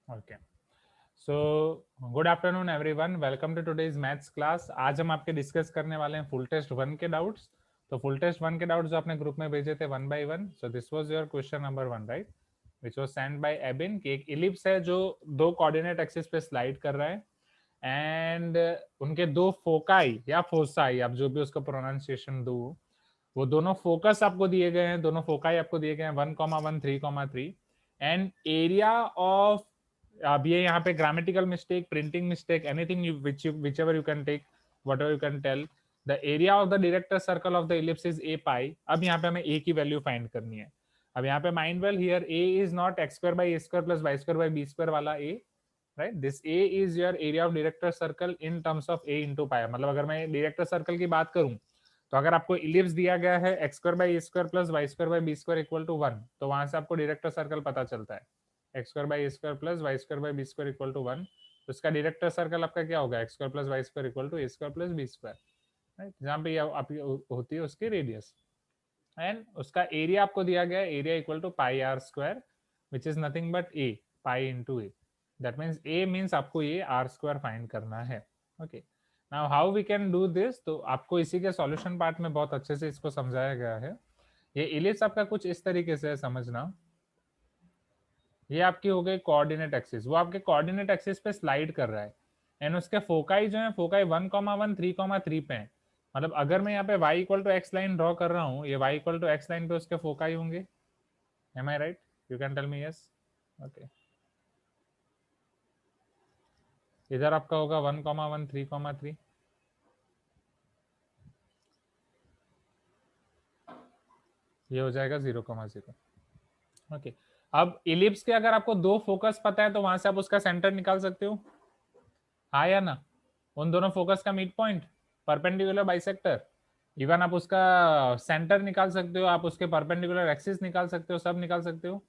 Okay, so good afternoon everyone, welcome to today's maths class. आज हम आपके discuss करने वाले हैं फुल टेस्ट 1 के डाउट्स। तो फुल टेस्ट 1 के डाउट्स जो आपने ग्रुप में भेजे थे 1 by 1, so this was your question number 1, right, which was send by Abin कि एक इलिप्स है जो दो कोऑर्डिनेट एक्सिस पे स्लाइड कर रहा है एंड उनके दो फोकाई या फोसाई, आप जो भी उसका प्रोनाउंसिएशन दो, वो दोनों फोकस आपको दिए गए हैं, दोनों फोकाई आपको दिए गए हैं 1,1 3,3 एंड एरिया ऑफ, अब ये यहाँ पे grammatical mistake, printing mistake, anything which ever you can take, what ever you can tell, the area of the director circle of the ellipse is A pi. अब यहाँ पे हमें ए की वैल्यू फाइंड करनी है। अब यहाँ पे mind well here A is not X square by A square plus Y square by B square वाला A, right, this A is your area of director circle in terms of A into pi. मतलब अगर मैं director circle की बात करूं तो अगर आपको इलिप्स दिया गया है X square by A square plus Y square by B square equal to 1, तो वहां से आपको डायरेक्टर सर्कल पता चलता है X square by A square plus Y square by B square equal to 1। तो इसका डायरेक्टर सर्कल आपका क्या होगा, X square plus Y square equal to A square plus B square, right, जहाँ पे आपकी होती है उसकी रेडियस। एंड उसका एरिया आपको दिया गया है, area equal to pi R square which is nothing but A, pi into A. That means A means आपको ये आर स्क्वायर फाइंड करना है। Okay, now how we can do this, तो आपको इसी के सॉल्यूशन पार्ट में बहुत अच्छे से इसको समझाया गया है। ये इलिप्स आपका कुछ इस तरीके से है, समझना। ये आपकी हो गई कोऑर्डिनेट एक्सिस, वो आपके कोऑर्डिनेट एक्सिस पे स्लाइड कर रहा है एंड उसके फोकाई जो है, फोकाई 1,1 3,3 पे है। मतलब अगर मैं यहाँ पे y इक्वल टू एक्स लाइन ड्रॉ कर रहा हूँ, ये y इक्वल टू एक्स लाइन पे उसके फोकाई होंगे। Am I right? You can tell me yes. Okay, इधर आपका होगा 1,1 3,3, ये हो जाएगा 0,0। ओके, अब इलिप्स के अगर आपको दो फोकस पता है तो वहां से आप उसका सेंटर निकाल सकते हो, हाँ या ना? उन दोनों फोकस का mid point, perpendicular bisector, even आप उसका सेंटर निकाल सकते हो, आप उसके परपेंडिकुलर एक्सिस निकाल सकते हो, सब निकाल सकते हो।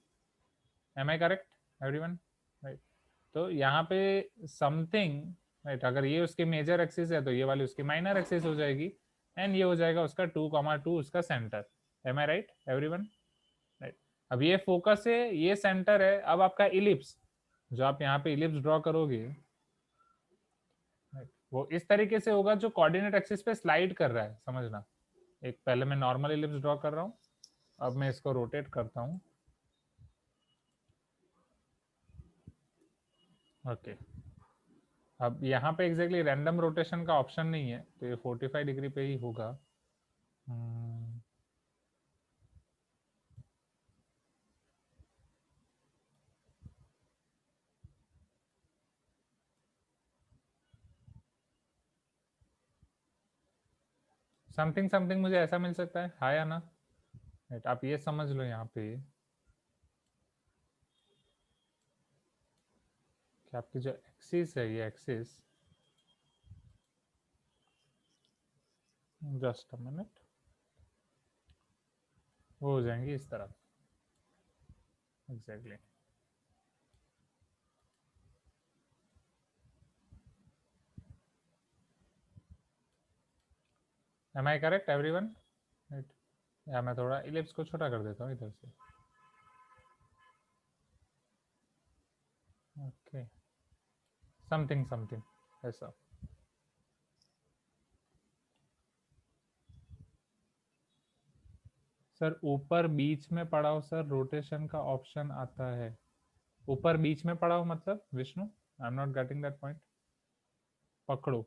Am I correct everyone? Right, तो यहाँ पे समथिंग, राइट, अगर ये उसकी मेजर एक्सिस है तो ये वाली उसकी माइनर एक्सिस हो जाएगी एंड ये हो जाएगा उसका 2,2 उसका centre. M I right everyone? Right, अब ये फोकस है, ये सेंटर है। अब आपका इलिप्स, जो आप यहाँ पे इलिप्स ड्रॉ करोगे, वो इस तरीके से होगा जो कोऑर्डिनेट एक्सिस पे स्लाइड कर रहा है, समझना। एक पहले मैं नॉर्मल इलिप्स ड्रॉ कर रहा हूँ, अब मैं इसको रोटेट करता हूँ। ओके, अब यहाँ पे एग्जैक्टली रैंडम रोटेशन का ऑप्शन नहीं है, तो ये 45 डिग्री पे ही होगा। समथिंग समथिंग मुझे ऐसा मिल सकता है, हाँ या ना? राइट, आप ये समझ लो यहाँ पे कि आपकी जो एक्सिस है, ये एक्सिस, जस्ट अ मिनट, वो हो जाएंगी इस तरफ exactly. Am I correct everyone? Right, या मैं थोड़ा इलिप्स को छोटा कर देता हूँ इधर से। ओके, समथिंग समथिंग ऐसा। सर ऊपर बीच में पड़ा हो सर, रोटेशन का ऑप्शन आता है। ऊपर बीच में पड़ा हो मतलब Vishnu, I am not getting that point. पकड़ो,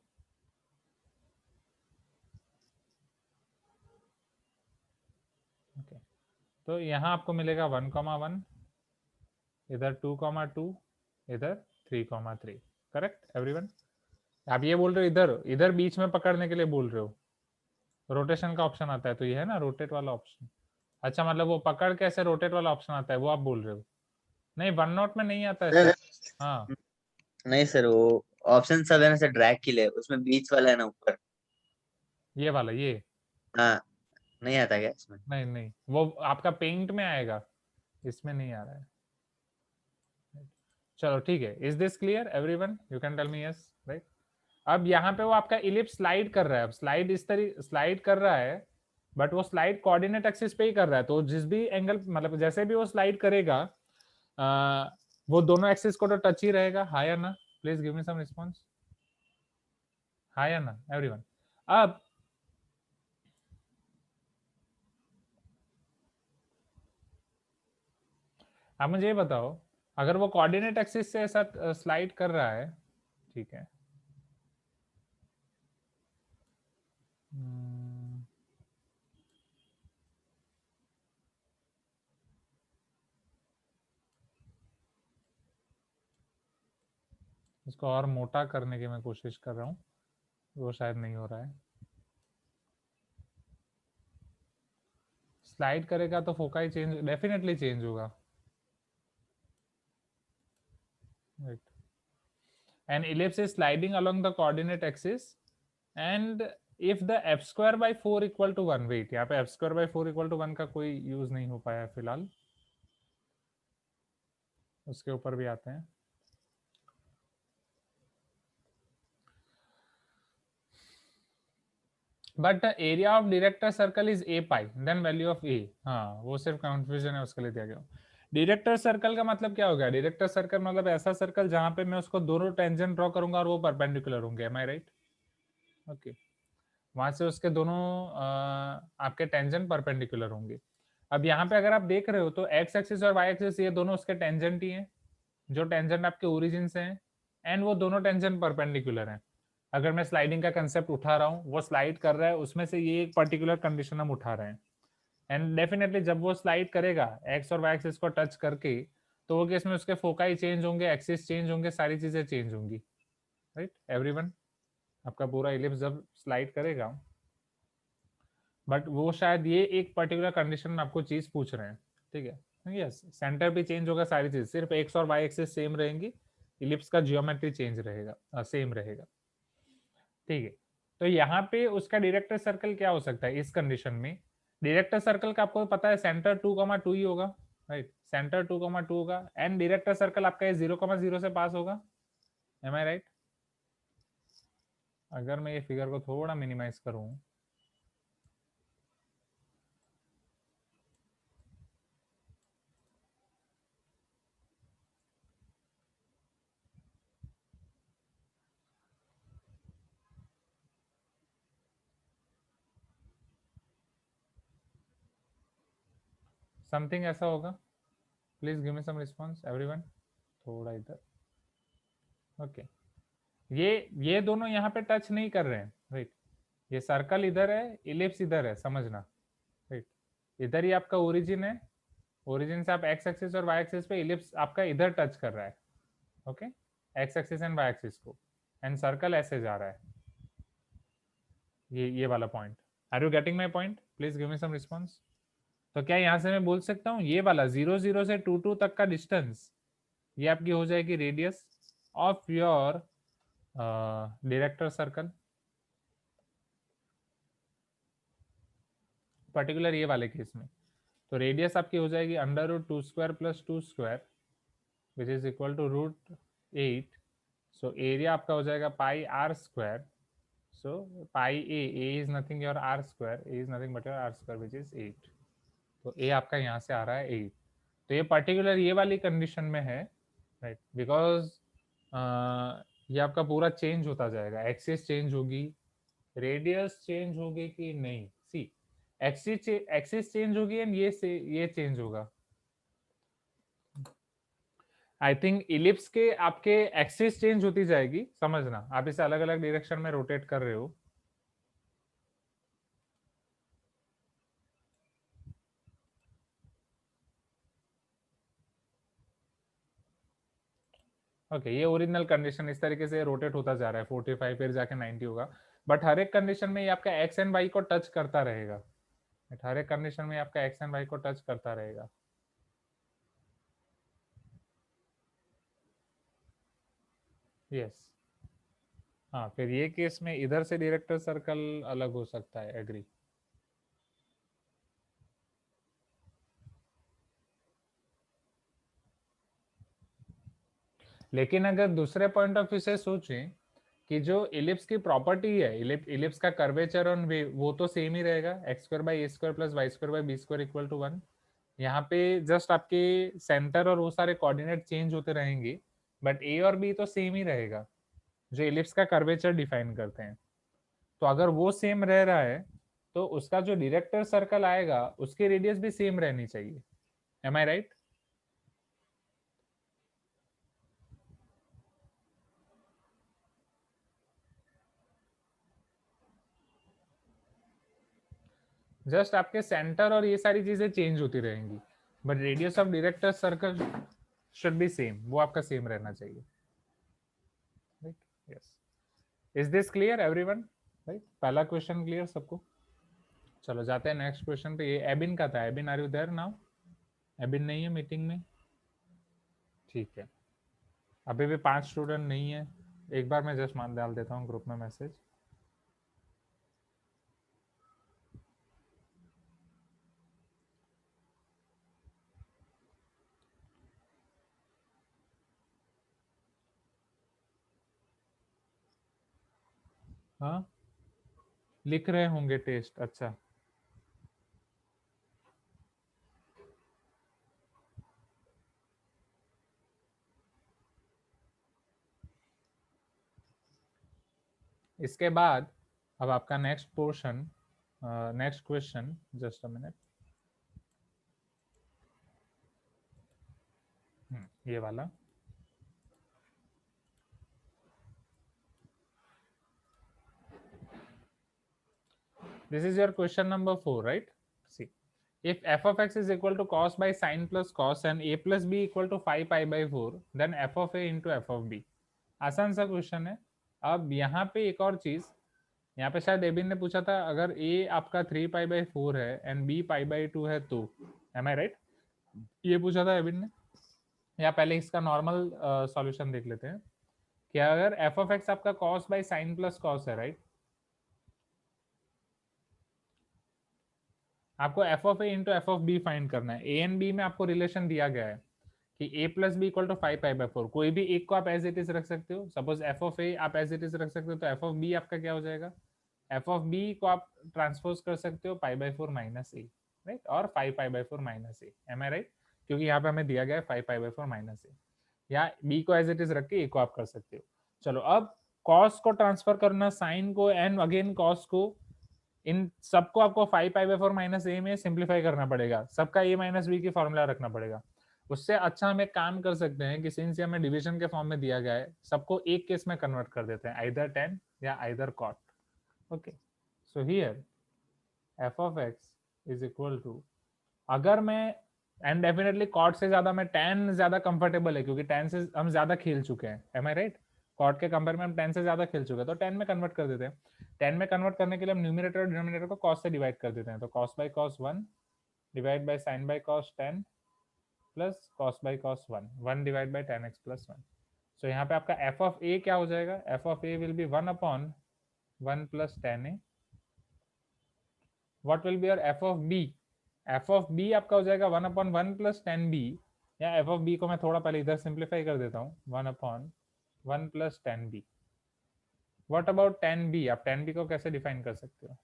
ओके, तो यहाँ आपको मिलेगा 1,1, इधर 2,2, इधर 3,3, करेक्ट एवरीवन? आप ये बोल रहे हो इधर इधर बीच में पकड़ने के लिए बोल रहे हो, रोटेशन का ऑप्शन आता है तो ये है ना रोटेट वाला ऑप्शन। अच्छा, मतलब वो पकड़ के ऐसे रोटेट वाला ऑप्शन आता है, वो आप बोल रहे हो? नहीं, वन नोट में नहीं आता है सर सर। हाँ, नहीं सर, वो ऑप्शन सब है ना सर, ड्रैग के लिए उसमें बीच वाला है ना ऊपर। ये वाला, ये हाँ, नहीं आता क्या इसमें? नहीं नहीं, वो आपका पेंट में आएगा, इसमें नहीं आ रहा है। चलो ठीक है, is this clear everyone? You can tell me yes, right? अब यहाँ पे वो आपका इलिप्स स्लाइड कर रहा है, अब स्लाइड इस तरीके स्लाइड कर रहा है, बट वो स्लाइड कोऑर्डिनेट एक्सिस पे ही कर रहा है। तो जिस भी एंगल, मतलब जैसे भी वो स्लाइड करेगा, वो दोनों एक्सिस को तो टच ही रहेगा, हाँ या ना? Please give me some response, हाँ या ना एवरीवन? अब आप मुझे ये बताओ, अगर वो कोऑर्डिनेट एक्सिस से ऐसा स्लाइड कर रहा है, ठीक है, इसको और मोटा करने की मैं कोशिश कर रहा हूँ, वो शायद नहीं हो रहा है। स्लाइड करेगा तो फोकाई चेंज, डेफिनेटली चेंज होगा, right? An ellipse is sliding along the coordinate axis and if the f square by 4 equal to 1, wait, यहाँ पे f square by 4 equal to 1 का कोई यूज नहीं हो पाया फिलहाल, उसके ऊपर भी आते हैं। But the area of director circle is A pi, then value of A, हाँ वो सिर्फ कंफ्यूजन है, उसके लिए दिया गया। डायरेक्टर सर्कल का मतलब क्या हो गया? डायरेक्टर सर्कल मतलब ऐसा सर्कल जहां पे मैं उसको दोनों टेंजेंट ड्रॉ करूंगा और वो परपेंडिकुलर होंगे, एम आई राइट? ओके, वहां से उसके दोनों आपके टेंजेंट परपेंडिकुलर होंगे। अब यहाँ पे अगर आप देख रहे हो तो एक्स एक्सिस और वाई एक्सिस ये दोनों उसके टेंजेंट ही हैं, जो टेंजेंट आपके ओरिजिन से हैं, एंड वो दोनों टेंजेंट परपेंडिकुलर हैं। अगर मैं स्लाइडिंग का कंसेप्ट उठा रहा हूँ, वो स्लाइड कर रहा है, उसमें से ये एक पर्टिकुलर कंडीशन हम उठा रहे हैं, एंड डेफिनेटली जब वो स्लाइड करेगा एक्स और वाई एक्सिस को टच करके, तो वो केस में उसके फोकाई चेंज होंगे, एक्सिस चेंज होंगे, सारी चीजें चेंज होंगी, राइट एवरीवन? आपका पूरा इलिप्स जब स्लाइड करेगा, बट वो शायद ये एक पर्टिकुलर कंडीशन में आपको चीज पूछ रहे हैं, ठीक है? यस, सेंटर भी चेंज होगा, सारी चीज, सिर्फ एक्स और वाई एक्सिस सेम रहेंगी, इलिप्स का जियोमेट्री चेंज रहेगा, सेम रहेगा, ठीक है? तो यहाँ पे उसका डायरेक्टर सर्कल क्या हो सकता है इस कंडीशन में? डायरेक्टर सर्कल का आपको पता है सेंटर 2,2 ही होगा, राइट? सेंटर 2,2 होगा, एंड डायरेक्टर सर्कल आपका ये 0,0 से पास होगा, एम आई राइट? अगर मैं ये फिगर को थोड़ा मिनिमाइज करूं, समथिंग ऐसा होगा, please give me some response everyone, थोड़ा इधर, ओके। ये दोनों यहाँ पे टच नहीं कर रहे हैं, राइट? ये सर्कल इधर है, इलिप्स इधर है, समझना, राइट? इधर ही आपका ओरिजिन है, ओरिजिन से आप एक्स एक्सिस और वाई एक्सिस पे, इलिप्स आपका इधर टच कर रहा है, okay, X axis and Y axis को, एंड सर्कल ऐसे जा रहा है, ये वाला point. Are you getting my point? Please give me some response. तो क्या यहाँ से मैं बोल सकता हूँ ये वाला 0,0 से 2,2 तक का डिस्टेंस, ये आपकी हो जाएगी radius of your director circle, particular ये वाले केस में। तो रेडियस आपकी हो जाएगी √2² + 2² which is equal to √8। So area आपका हो जाएगा πr²। So pi A is nothing your r², A is nothing but your r² which is 8। तो ए आपका यहाँ से आ रहा है 8। तो ये पर्टिकुलर ये वाली कंडीशन में है, राइट? बिकॉज ये आपका पूरा चेंज होता जाएगा, एक्सिस चेंज होगी, रेडियस चेंज होगी कि नहीं, सी एक्सिस चेंज होगी एंड ये चेंज होगा। आई थिंक इलिप्स के आपके एक्सिस चेंज होती जाएगी, समझना, आप इसे अलग अलग डायरेक्शन में रोटेट कर रहे हो, ओके। ये ओरिजिनल कंडीशन इस तरीके से रोटेट होता जा रहा है, 45 फिर जाके 90 होगा, बट हर एक कंडीशन में ये आपका एक्स एंड वाई को टच करता रहेगा, हर एक कंडीशन में आपका एक्स एंड वाई को टच करता रहेगा। यस, हाँ, फिर ये केस में इधर से डायरेक्टर सर्कल अलग हो सकता है, एग्री। लेकिन अगर दूसरे पॉइंट ऑफ व्यू से सोचें कि जो इलिप्स की प्रॉपर्टी है, इलिप्स का कर्वेचर ऑन वेव, वो तो सेम ही रहेगा, x² / a² + y² / b² = 1। यहाँ पे जस्ट आपके सेंटर और वो सारे कोऑर्डिनेट चेंज होते रहेंगे, बट ए और बी तो सेम ही रहेगा जो इलिप्स का कर्वेचर डिफाइन करते हैं। तो अगर वो सेम रह रहा है तो उसका जो डायरेक्टर सर्कल आएगा उसकी रेडियस भी सेम रहनी चाहिए। M I right? जस्ट आपके सेंटर और ये सारी चीजें चेंज होती रहेंगी, but radius of director circle should be same, वो आपका सेम रहना चाहिए। Right? Yes. Is this clear everyone? Right, पहला क्वेश्चन क्लियर सबको? चलो जाते हैं नेक्स्ट क्वेश्चन पे। ये एबिन का था। Abin, are you there now? Abin नहीं है मीटिंग में? ठीक है, अभी भी 5 स्टूडेंट नहीं है। एक बार मैं जस्ट मान डाल देता हूँ ग्रुप में मैसेज। हाँ, लिख रहे होंगे टेस्ट। अच्छा, इसके बाद अब आपका next portion, next question, just a minute, ये वाला। This is your question number 4, right? See, if f of x is equal to cos by sin plus cos and a plus b equal to 5 pi by 4, then f of a into f of b. आसान सा question है। अब यहाँ पे एक और चीज, यहाँ पे शायद एबिन ने पूछा था अगर a आपका 3 पाई बाई 4 है एंड b पाई बाई 2 है तो, एम आई राइट? ये पूछा था एबिन ने। या पहले इसका नॉर्मल सॉल्यूशन देख लेते हैं कि अगर f of x आपका cos by sin plus cos है, राइट? आपको F of A into F of B find करना है। ए एंड बी में आपको रिलेशन दिया गया है कि A plus B equal to 5 pi by 4। कोई भी एक को आप एज इट इज रख सकते हो। सपोज एफ ऑफ ए आप एज इट इज रख सकते हो, तो एफ ऑफ बी आपका क्या हो जाएगा? एफ ऑफ बी को आप ट्रांसपोज कर सकते हो pi by 4 minus A, right? और 5 pi by 4 minus A, am I right? क्योंकि यहाँ पे हमें दिया गया है 5 पाई बाई 4 माइनस ए। या बी को एज इट इज रख के ए को आप कर सकते हो। चलो, अब कॉस को ट्रांसफर करना, साइन को, एंड अगेन कॉस को, इन सबको आपको 5 पाई बाई 4 माइनस ए में सिंप्लीफाई करना पड़ेगा। सबका ए माइनस बी की फॉर्मूला रखना पड़ेगा। उससे अच्छा हम एक काम कर सकते हैं कि सिंस हमें डिवीजन के फॉर्म में दिया गया है, सबको एक केस में कन्वर्ट कर देते हैं, आइदर टेन या either cot. Okay, so here F of X is equal to, अगर मैं, एंड डेफिनेटली कॉट से ज्यादा मैं टेन ज्यादा कंफर्टेबल है क्योंकि टेन से हम ज्यादा खेल चुके हैं, एम आई राइट? कॉट के कंपेयर में हम 10 से ज्यादा खेल चुके हैं, तो 10 में कन्वर्ट कर देते हैं। 10 में कन्वर्ट करने के लिए हम न्यूमिनेटर और डिनोमिनेटर को कॉस से डिवाइड कर देते हैं। तो cos by cos 1 divide by sine by cos 10 plus cos by cos 1, 1 divide by 10x plus 1। So यहाँ पे आपका एफ ऑफ ए क्या हो जाएगा? F of A will be 1 upon 1 plus 10a। What will be your F of B? F of B आपका हो जाएगा 1 upon 1 plus 10b, या एफ ऑफ बी को मैं थोड़ा पहले इधर सिंप्लीफाई कर देता हूँ, 1 upon 1 plus 10b। What about 10b? आप 10b को कैसे डिफाइन कर सकते हो?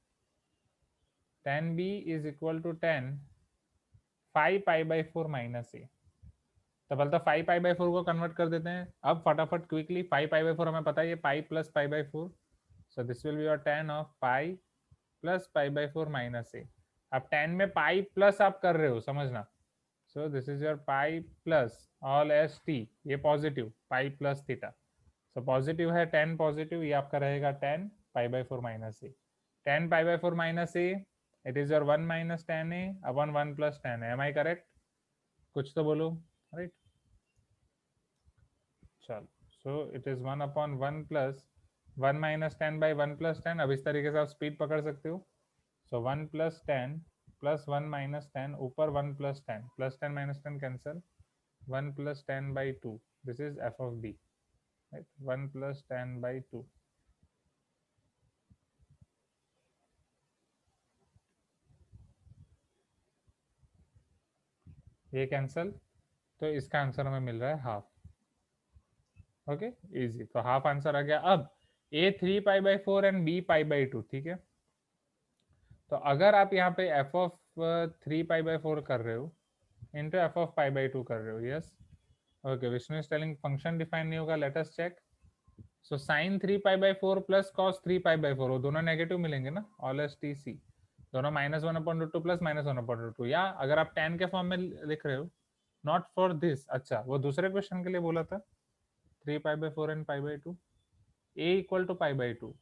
10b is equal to 10 5 pi by 4 minus A. तो पहले तो 5 पाई बाई 4 को कन्वर्ट कर देते हैं। अब फटाफट क्विकली, 5 पाई बाई 4 हमें पता है ये pi plus pi by 4, so this will be your 10 of pi plus pi by 4 minus A. अब 10 में पाई प्लस आप कर रहे हो, समझना। So this is your pi plus all S T, ये positive pi plus theta. So positive है 10, positive, ये आपका रहेगा 10 pi by 4 minus A. 10 pi by 4 minus A, it is your 1 minus 10 A upon 1 plus 10 A. Am I correct? कुछ तो बोलो, right? चलो, so it is 1 upon 1 plus 1 minus 10 by 1 plus 10। अब इस तरीके से आप स्पीड पकड़ सकते हो। सो 1 प्लस 10 प्लस 1 माइनस 10, ऊपर 1 plus 10, plus 10 minus 10 cancel, 1 plus 10 by 2, this is F of B, right? 1 plus 10 by 2, ये कैंसिल, तो इसका आंसर हमें मिल रहा है हाफ। ओके, इजी, तो हाफ आंसर आ गया। अब A 3 pi by 4 and B pi by 2, ठीक है? तो अगर आप यहाँ पे एफ ऑफ 3 पाई बाई 4 कर रहे हो, into F of pi by two कर रहे हो, yes. Okay, Vishnu is telling function define नहीं होगा, let us check. So sine 3 pi by 4 plus cos 3 pi by 4, वो दोनों नेगेटिव मिलेंगे ना, ऑल एस टी सी, दोनों -1/√2 प्लस -1/√2, या अगर आप tan के फॉर्म में लिख रहे हो, नॉट फॉर दिस। अच्छा, वो दूसरे क्वेश्चन के लिए बोला था, 3 pi by 4 and pi by 2, a equal to pi by 2।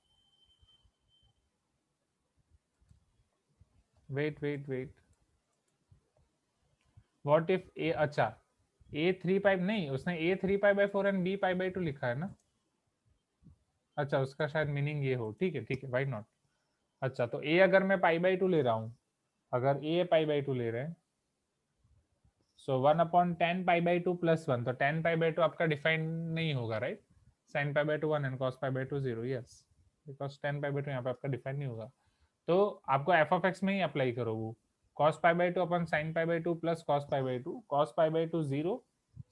Wait, what if a, अच्छा a 3 पाई नहीं, उसने a 3 pi by 4 and b pi by 2 लिखा है ना। अच्छा, उसका शायद मीनिंग ये हो, ठीक है, वाई नॉट। अच्छा, तो a अगर मैं पाई बाई 2 ले रहा हूँ, अगर a पाई बाई 2 ले रहे हैं, सो 1/10 पाई बाई 2 प्लस 1, तो 10 पाई बाई 2 आपका डिफाइन नहीं होगा, right. Sine pi by 2 1 and cos pi by 2 0, yes, because 10 pi by 2 यहाँ पे आपका डिफाइन नहीं होगा। तो आपको एफ ऑफ एक्स में ही अप्लाई करो वो, cos pi by 2 upon sine pi by 2 plus cos pi by 2, cos pi by 2 0,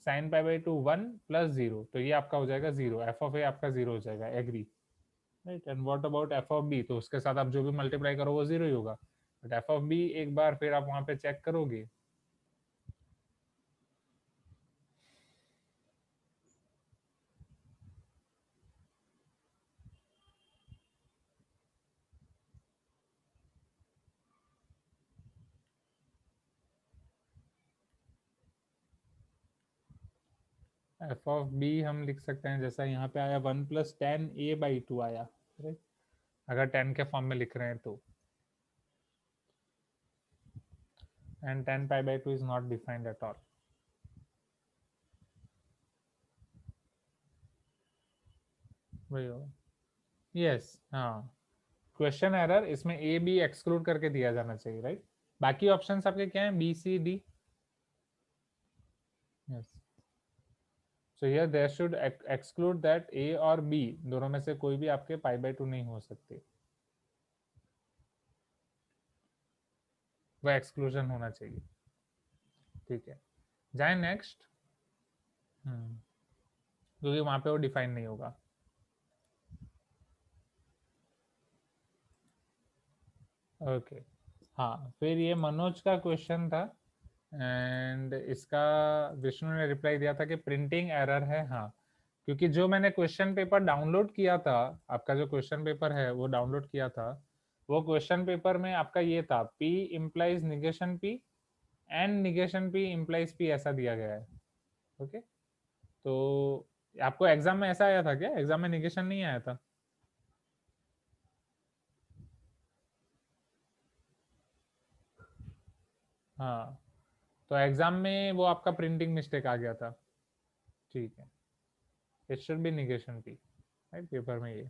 sine pi by 2 1 plus 0, तो ये आपका हो जाएगा 0, एफ ऑफ ए आपका 0 हो जाएगा, agree, right. And what about F of B, तो उसके साथ आप जो भी मल्टीप्लाई करो वो 0 ही होगा, बट एफ ऑफ बी एक बार फिर आप वहां पे चेक करोगे। एफ ऑफ बी हम लिख सकते हैं, जैसा यहाँ पे आया 1 + tan a/2 आया, राइट, अगर 10 के फॉर्म में लिख रहे हैं तो, and 10 pi by 2 is not defined at all. वही होगा, यस, हाँ, क्वेश्चन एरर, इसमें ए बी एक्सक्लूड करके दिया जाना चाहिए, राइट। बाकी ऑप्शंस आपके क्या हैं, B C D, yes. So here there should exclude that A और बी दोनों में से कोई भी आपके पाई बाई 2 नहीं हो सकते, वह एक्सक्लूजन होना चाहिए, ठीक है। जाए नेक्स्ट, क्योंकि वहां पे वो डिफाइन नहीं होगा। ओके, हाँ, फिर ये मनोज का क्वेश्चन था, एंड इसका विष्णु ने रिप्लाई दिया था कि प्रिंटिंग एरर है, हाँ, क्योंकि जो मैंने क्वेश्चन पेपर डाउनलोड किया था, आपका जो क्वेश्चन पेपर है वो डाउनलोड किया था, वो क्वेश्चन पेपर में आपका ये था, P implies negation P and negation P implies P, ऐसा दिया गया है। ओके, तो आपको एग्जाम में ऐसा आया था क्या, एग्जाम में निगेशन नहीं आया था? हाँ, तो एग्जाम में वो आपका प्रिंटिंग मिस्टेक आ गया था, ठीक है, it should be negation P, right, paper में ये।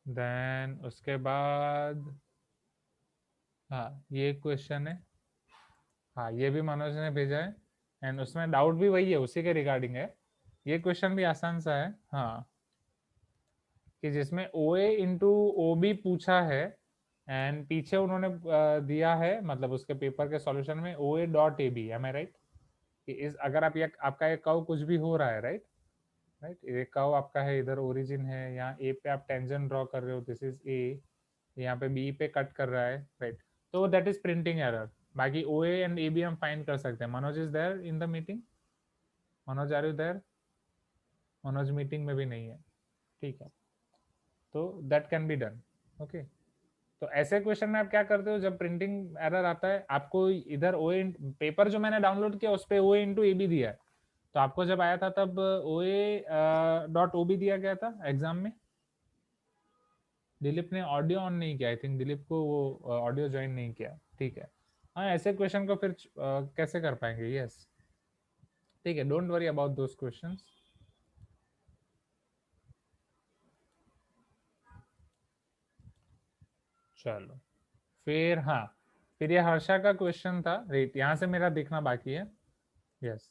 देन उसके बाद, हाँ, ये क्वेश्चन है, हाँ, ये भी मनोज ने भेजा है, एंड उसमें डाउट भी वही है, उसी के रिगार्डिंग है। ये क्वेश्चन भी आसान सा है, हाँ, कि जिसमें ओ ए इंटू ओ बी पूछा है, एंड पीछे उन्होंने दिया है, मतलब उसके पेपर के सॉल्यूशन में O A dot A B, am I right, कि इस अगर आप ये आपका ये कर्व कुछ भी हो रहा है, राइट, राइट, ये कर्व आपका है, इधर ओरिजिन है, यहाँ ए पे आप टेंजेंट ड्रॉ कर रहे हो, दिस इज ए, यहाँ पे बी पे कट कर रहा है, राइट, तो दैट इज प्रिंटिंग एरर। बाकी O A and A B हम फाइंड कर सकते हैं। Manoj is there in the meeting, Manoj are you there? Manoj meeting में भी नहीं है, ठीक है, तो that can be done, okay. तो ऐसे क्वेश्चन में आप क्या करते हो, जब प्रिंटिंग एरर आता है, आपको इधर ओ पेपर जो मैंने डाउनलोड किया उस पर ओ इंटू ए बी दिया है, तो आपको जब आया था तब ओ ए डॉट ओ बी दिया गया था एग्जाम में। दिलीप ने ऑडियो ऑन नहीं किया, आई थिंक दिलीप को वो ऑडियो ज्वाइन नहीं किया, ठीक है। हाँ, ऐसे क्वेश्चन को फिर कैसे कर पाएंगे, यस, ठीक है, don't worry about those questions. चलो, फिर हाँ, फिर ये हर्षा का क्वेश्चन था, रेट यहाँ से मेरा देखना बाकी है, यस,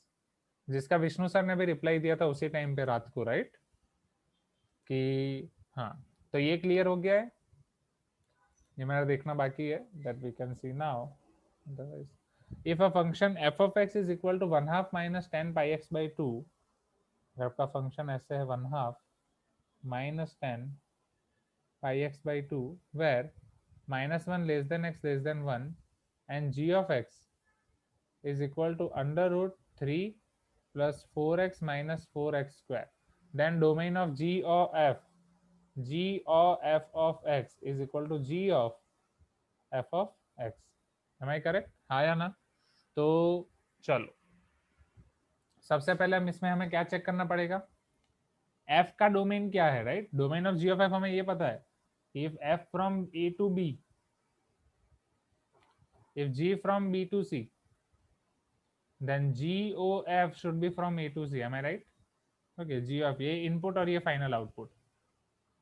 जिसका विष्णु सर ने भी रिप्लाई दिया था उसी टाइम पे रात को, राइट, कि हाँ, तो ये क्लियर हो गया है, ये मेरा देखना बाकी है, that we can see now. if a function f of x is equal to 1/2 minus 10 pi x by 2, अगर आपका फंक्शन ऐसे है 1/2 minus 10 pi x by 2, where -1 less than x less than 1 and g of x is equal to under root 3 plus 4x minus 4x square, then domain of g of f of x is equal to g of f of x. am I correct? हाँ या ना? तो चलो सबसे पहले हम इसमें हमें क्या चेक करना पड़ेगा, f का डोमेन क्या है, right? Domain of g of f हमें ये पता है, if f from a to b, if g from b to c, then g o f should be from a to c. am I right? okay, g of ये input और ये final output.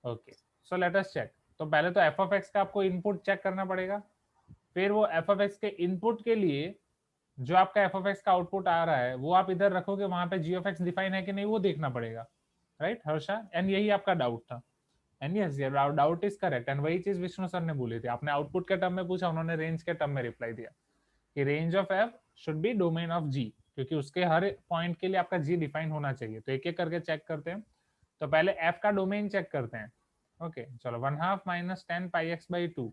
Okay, so let us check. तो पहले तो f of x का आपको input check करना पड़ेगा, फिर वो f of x के इनपुट के लिए जो आपका f of x का आउटपुट आ रहा है वो आप इधर रखोगे, वहां पे g of x डिफाइन है कि नहीं वो देखना पड़ेगा, राइट हर्षा? एंड यही आपका डाउट था. And yes, your doubt is correct. And वही चीज विष्णु सर ने बोली थी. आपने आउटपुट के टर्म में पूछा, उन्होंने रेंज के टर्म में रिप्लाई दिया कि range of f should B domain of g, क्योंकि उसके हर पॉइंट के लिए आपका g डिफाइन होना चाहिए. तो एक एक करके चेक करते हैं. तो पहले f का डोमेन चेक करते हैं. ओके चलो, 1/2 माइनस 10 पाई एक्स बाई 2.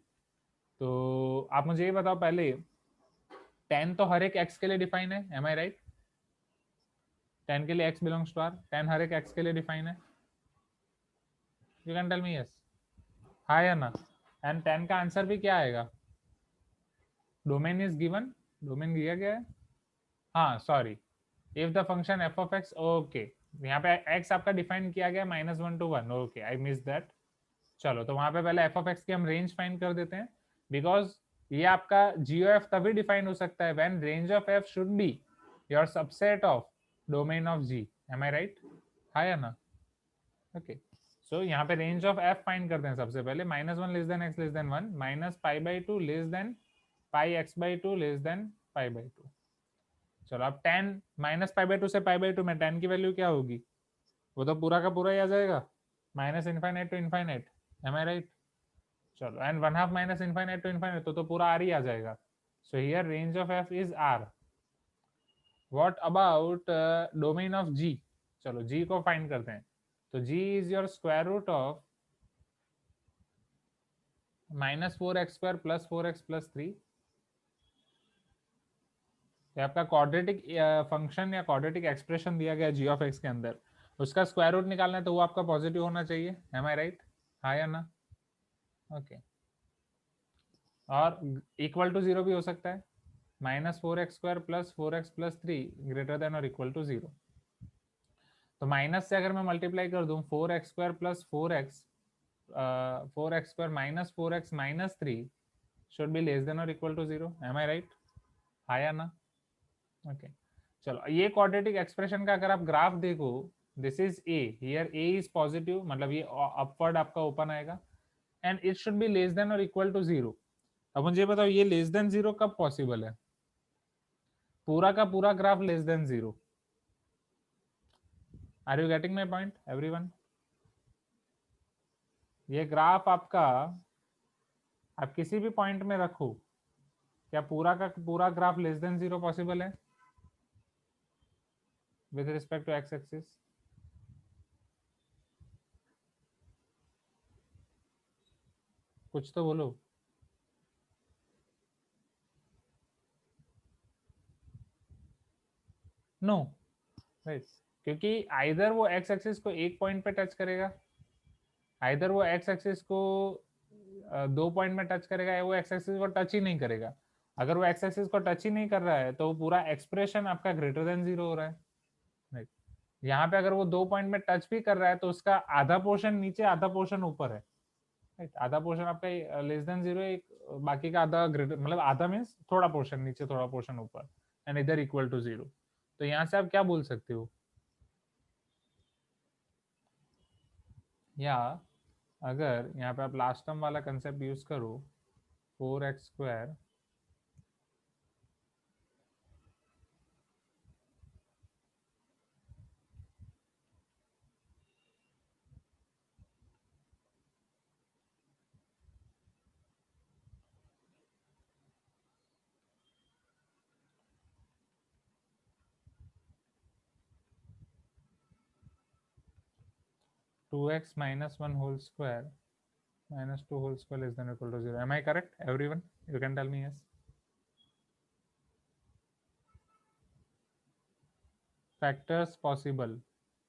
तो आप मुझे ये बताओ पहले, 10 तो हर एक x के लिए डिफाइन है, एम आई राइट? 10 के लिए x बिलोंग्स टू r, 10 हर एक x के लिए डिफाइन है. You can tell me yes, हाँ या ना? एंड 10 का आंसर भी क्या आएगा? डोमेन इज गिवन, डोमेन दिया गया है. हाँ sorry, if the function f of x, okay यहाँ पे x आपका डिफाइन किया गया -1 to 1. Okay I miss that. चलो तो वहां पे पहले f of x की हम रेंज फाइंड कर देते हैं, बिकॉज ये आपका g of f तभी डिफाइन हो सकता है when range of f should be your subset of domain of g. Am I right? हाँ या ना? ओके सो यहाँ पे रेंज ऑफ f फाइंड करते हैं सबसे पहले. -1 less than x less than 1 minus pi by 2 less than pi x by 2 less than pi by 2. चलो अब 10 माइनस पाई बाई 2 से पाई बाई 2 में 10 की वैल्यू क्या होगी? वो तो पूरा का पूरा ही आ जाएगा, minus infinite to infinite. Am I right? चलो and 1/2 minus infinite to infinite तो पूरा आर ही आ जाएगा. So here range of F is R. What about domain of G? चलो जी को फाइंड करते हैं. तो G is your square root of -4x² plus 4x plus 3. आपका क्वाड्रेटिक फंक्शन या क्वाड्रेटिक एक्सप्रेशन दिया गया जी ऑफ एक्स के अंदर, उसका स्क्वायर रूट निकालना है तो वो आपका पॉजिटिव होना चाहिए. M I right? हाँ या ना? ओके और इक्वल टू 0 भी हो सकता है. -4x² plus 4x plus 3 greater than और इक्वल टू 0. तो माइनस से अगर मैं मल्टीप्लाई कर दूं, 4x² plus 4x² minus 4x minus 3 should be less than और equal to 0. Am I right? हाँ या ना? ओके चलो, ये क्वाड्रेटिक एक्सप्रेशन का अगर आप ग्राफ देखो, this is a, here A is positive, मतलब ये अपवर्ड आपका ओपन आएगा and it should be less than और इक्वल टू 0. अब मुझे बताओ ये लेस देन 0 कब पॉसिबल है? पूरा का पूरा graph less than 0. Are you getting my point everyone? ये ग्राफ आपका आप किसी भी पॉइंट में रखो, क्या पूरा का पूरा ग्राफ लेस देन 0 पॉसिबल है with respect to X axis? कुछ तो बोलो. नो राइट, क्योंकि आइदर वो एक्स एक्सिस को एक पॉइंट पे टच करेगा, आइदर वो एक्स एक्सिस को 2 पॉइंट में टच करेगा, या वो एक्स एक्सिस को टच ही नहीं करेगा. अगर वो एक्स एक्सिस को टच ही नहीं कर रहा है तो पूरा एक्सप्रेशन आपका ग्रेटर देन 0 हो रहा है, राइट? यहाँ पे अगर वो 2 पॉइंट में टच भी कर रहा है तो उसका आधा पोर्शन नीचे आधा पोर्शन ऊपर है, राइट? आधा पोर्शन आपका लेस देन 0, एक बाकी का आधा ग्रेटर, मतलब आधा मीन्स थोड़ा पोर्शन नीचे थोड़ा पोर्शन ऊपर, एंड इधर इक्वल टू 0. तो यहाँ से आप क्या बोल सकते हो, या अगर यहाँ पे आप लास्ट टर्म वाला कंसेप्ट यूज करो, 4x² 2x minus 1 whole square minus 2 whole square less than or equal to 0. Am I correct, everyone? You can tell me yes. Factors possible,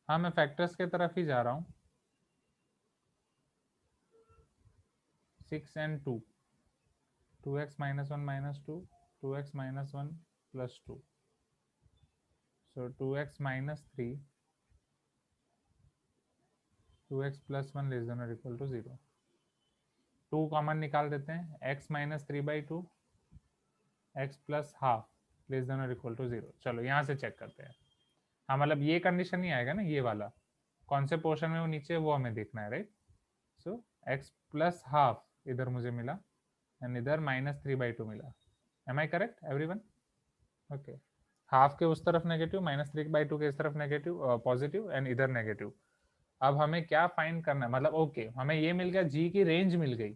हाँ मैं फैक्टर्स के तरफ ही जा रहा हूँ. 6 and 2, 2x minus 1 minus 2, 2x minus 1 plus 2. So 2x minus 3, 2x plus 1 less than or equal to 0. 2 common निकाल देते हैं, x minus 3/2, x plus half less than or equal to 0. चलो यहाँ से चेक करते हैं. हाँ मतलब ये कंडीशन नहीं आएगा ना, ये वाला कौन से पोर्शन में वो नीचे, वो हमें देखना है, right. So x plus half इधर मुझे मिला एंड इधर -3/2 मिला. Am I correct everyone? Okay. Half के उस तरफ नेगेटिव, -3/2 के इस तरफ नेगेटिव पॉजिटिव एंड इधर नेगेटिव. अब हमें क्या फाइंड करना है, मतलब ओके हमें ये मिल गया, जी की रेंज मिल गई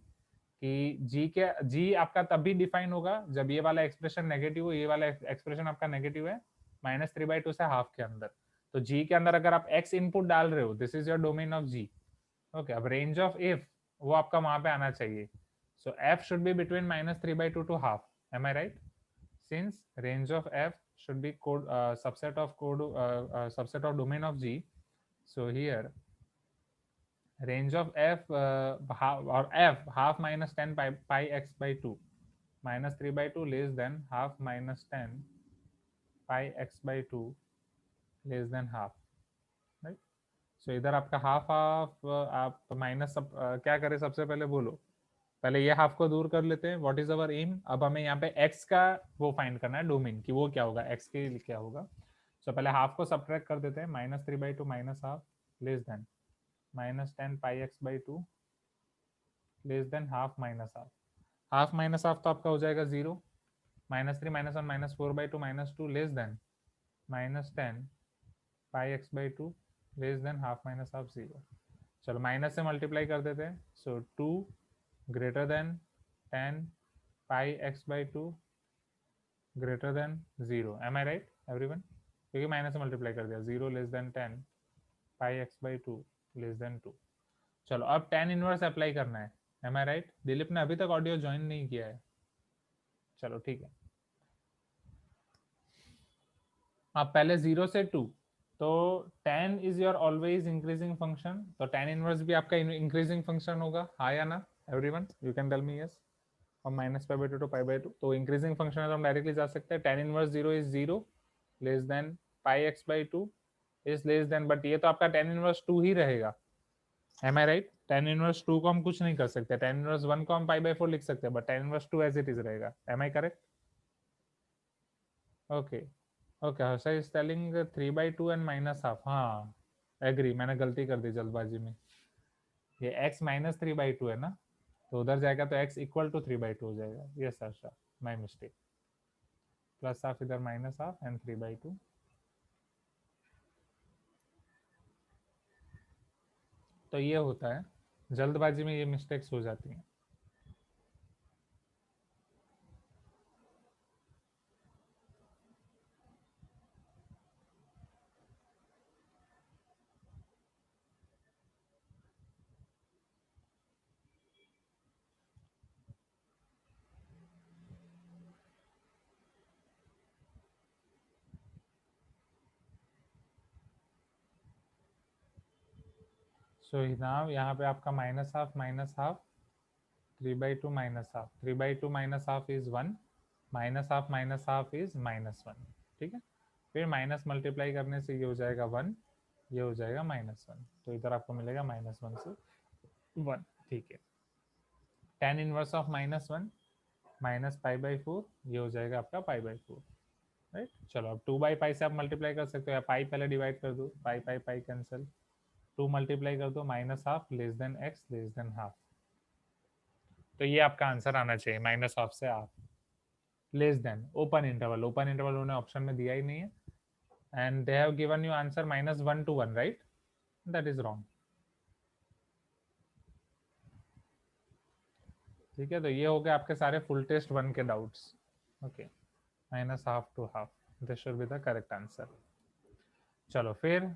कि जी आपका तब भी डिफाइन होगा जब ये वाला एक्सप्रेशन नेगेटिव हो, ये वाला एक्सप्रेशन आपका नेगेटिव है -3/2 से हाफ के अंदर. तो जी के अंदर अगर आप x इनपुट डाल रहे हो, this is your domain of G. Okay, अब रेंज ऑफ इफ वो आपका वहां पे आना चाहिए. So f should be between -3/2 to half. Am I right? Since range of f should be code subset of domain of G. So here range of f half minus 10 pi x by 2 -3/2 less than half minus 10 pi x by 2 less than half, right? So इधर आपका half half आप minus क्या करें, सबसे पहले बोलो, पहले ये हाफ को दूर कर लेते हैं. What is our aim? अब हमें यहाँ पे x का वो फाइंड करना है डोमेन कि वो क्या होगा, x के लिए क्या होगा. सो पहले हाफ को सब्ट्रैक्ट कर देते हैं, -3/2 minus half less than -10 pi x by 2 less than half minus half. Half minus half तो आपका हो जाएगा 0. -3 -1 -4/2 -2 less than -10 pi x by 2 less than half minus half 0. चलो माइनस से मल्टीप्लाई कर देते हैं. So 2 greater than 10 pi x by 2 greater than 0. Am I right everyone? क्योंकि माइनस से मल्टीप्लाई कर दिया. 0 less than 10 pi x by 2 less then 2. चलो अब tan इनवर्स अप्लाई करना है. M I right? दिलीप ने अभी तक ऑडियो ज्वाइन नहीं किया है. चलो ठीक है. अब पहले 0 से 2, तो tan is your always increasing function, तो tan इनवर्स भी आपका इंक्रीजिंग फंक्शन होगा. हाँ या ना everyone? You can tell me yes. और -π/2 to π/2, तो इंक्रीजिंग फंक्शन है तो हम डायरेक्टली जा सकते हैं. tan inverse 0 is 0 less than pi x by 2 is less than, but ये तो आपका tan इनवर्स 2 ही रहेगा. Am I right? tan inverse 2 को हम कुछ नहीं कर सकते. tan इनवर्स 1 को हम π/4 लिख सकते हैं, but tan inverse 2 as it is रहेगा. Am I correct? Okay okay. Harsha is telling 3/2 and minus half. हाँ एग्री, मैंने गलती कर दी जल्दबाजी में. ये x -3/2 है ना, तो उधर जाएगा तो x इक्वल टू 3/2 हो जाएगा. Yes Harsha, my mistake. Plus half इधर माइनस हाफ एंड 3/2. तो ये होता है, जल्दबाजी में ये मिस्टेक्स हो जाती हैं. सो नाउ यहाँ पे आपका minus half 3/2 minus half. 3/2 minus half is 1, minus half is -1. ठीक है. फिर माइनस मल्टीप्लाई करने से ये हो जाएगा 1, ये हो जाएगा -1. तो इधर आपको मिलेगा -1 से 1. ठीक है. tan इनवर्स ऑफ -1 -π/4, ये हो जाएगा आपका π/4. राइट. चलो अब 2/π से आप मल्टीप्लाई कर सकते हो, या पाई पहले डिवाइड कर दो, पाई कैंसिल, 2 मल्टीप्लाई कर दो, minus half less then x less than half. तो ये आपका आंसर आना चाहिए, माइनस हाफ से half less then open interval. Open interval उन्होंने ऑप्शन में दिया ही नहीं है. And they have given you answer -1 to 1, right? That is wrong. ठीक है. तो ये हो गए आपके सारे फुल टेस्ट 1 के doubts. Okay, minus half to half, this should be the correct answer. चलो फिर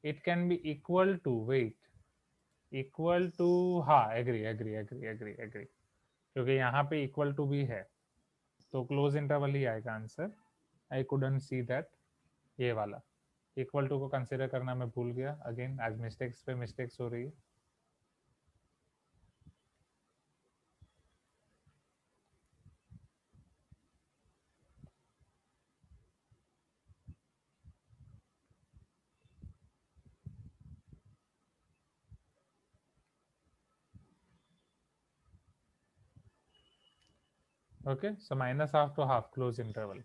it can be equal to, wait, equal to, हाँ agree agree agree agree agree, क्योंकि यहाँ पे इक्वल टू भी है तो क्लोज इंटरवल ही आएगा answer. I couldn't see that, ये वाला इक्वल टू को कंसिडर करना मैं भूल गया। अगेन आज मिस्टेक्स पे मिस्टेक्स हो रही है। Okay, so minus half to half close interval.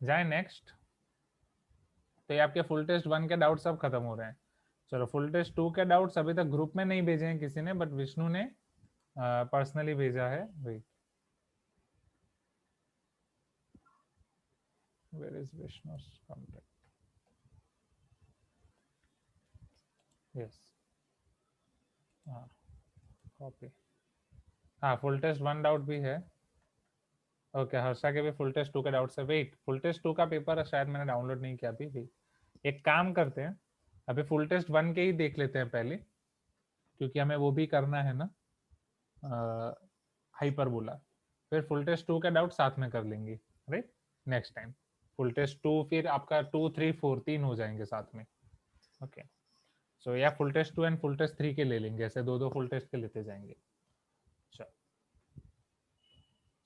जाए नेक्स्ट। तो ये आपके फुल टेस्ट 1 के डाउट सब खत्म हो रहे हैं। चलो फुल टेस्ट 2 के डाउट्स अभी तक ग्रुप में नहीं भेजे हैं किसी ने, बट विष्णु ने पर्सनली भेजा है। Wait, where is Vishnu's contact? Yes, हाँ कॉपी, हाँ फुल टेस्ट 1 डाउट भी है। ओके, हर्षा के भी फुल टेस्ट 2 के डाउट्स है। वेट, फुल टेस्ट 2 का पेपर शायद मैंने डाउनलोड नहीं किया अभी। एक काम करते हैं, अभी फुल टेस्ट 1 के ही देख लेते हैं पहले, क्योंकि हमें वो भी करना है ना, हाइपरबोला। फिर फुल टेस्ट 2 का डाउट साथ में कर लेंगे, right, next time. Full test 2 फिर आपका 2 3 4 तीन हो जाएंगे साथ में। ओके, सो या full test 2 and full test 3 के ले लेंगे, ऐसे दो दो फुल टेस्ट के लेते जाएंगे। चलो,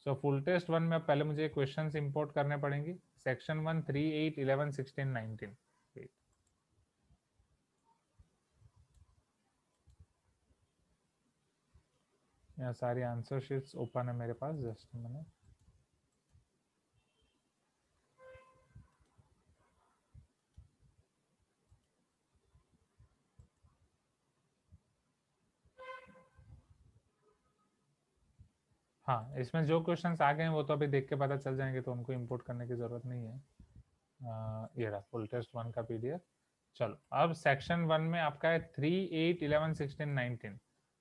सो फुल टेस्ट 1 में पहले मुझे क्वेश्चंस इंपोर्ट करने पड़ेंगे। सेक्शन 1 3 8 11 16 19। यहाँ सारी आंसर शीट्स ओपन है मेरे पास, जस्ट मैंने हाँ, इसमें जो क्वेश्चंस आ गए हैं वो तो अभी देख के पता चल जाएंगे, तो उनको इंपोर्ट करने की जरूरत नहीं है। ये रहा फुल टेस्ट 1 का पीडीएफ। चलो, अब सेक्शन 1 में आपका है 3 8 11 16 19।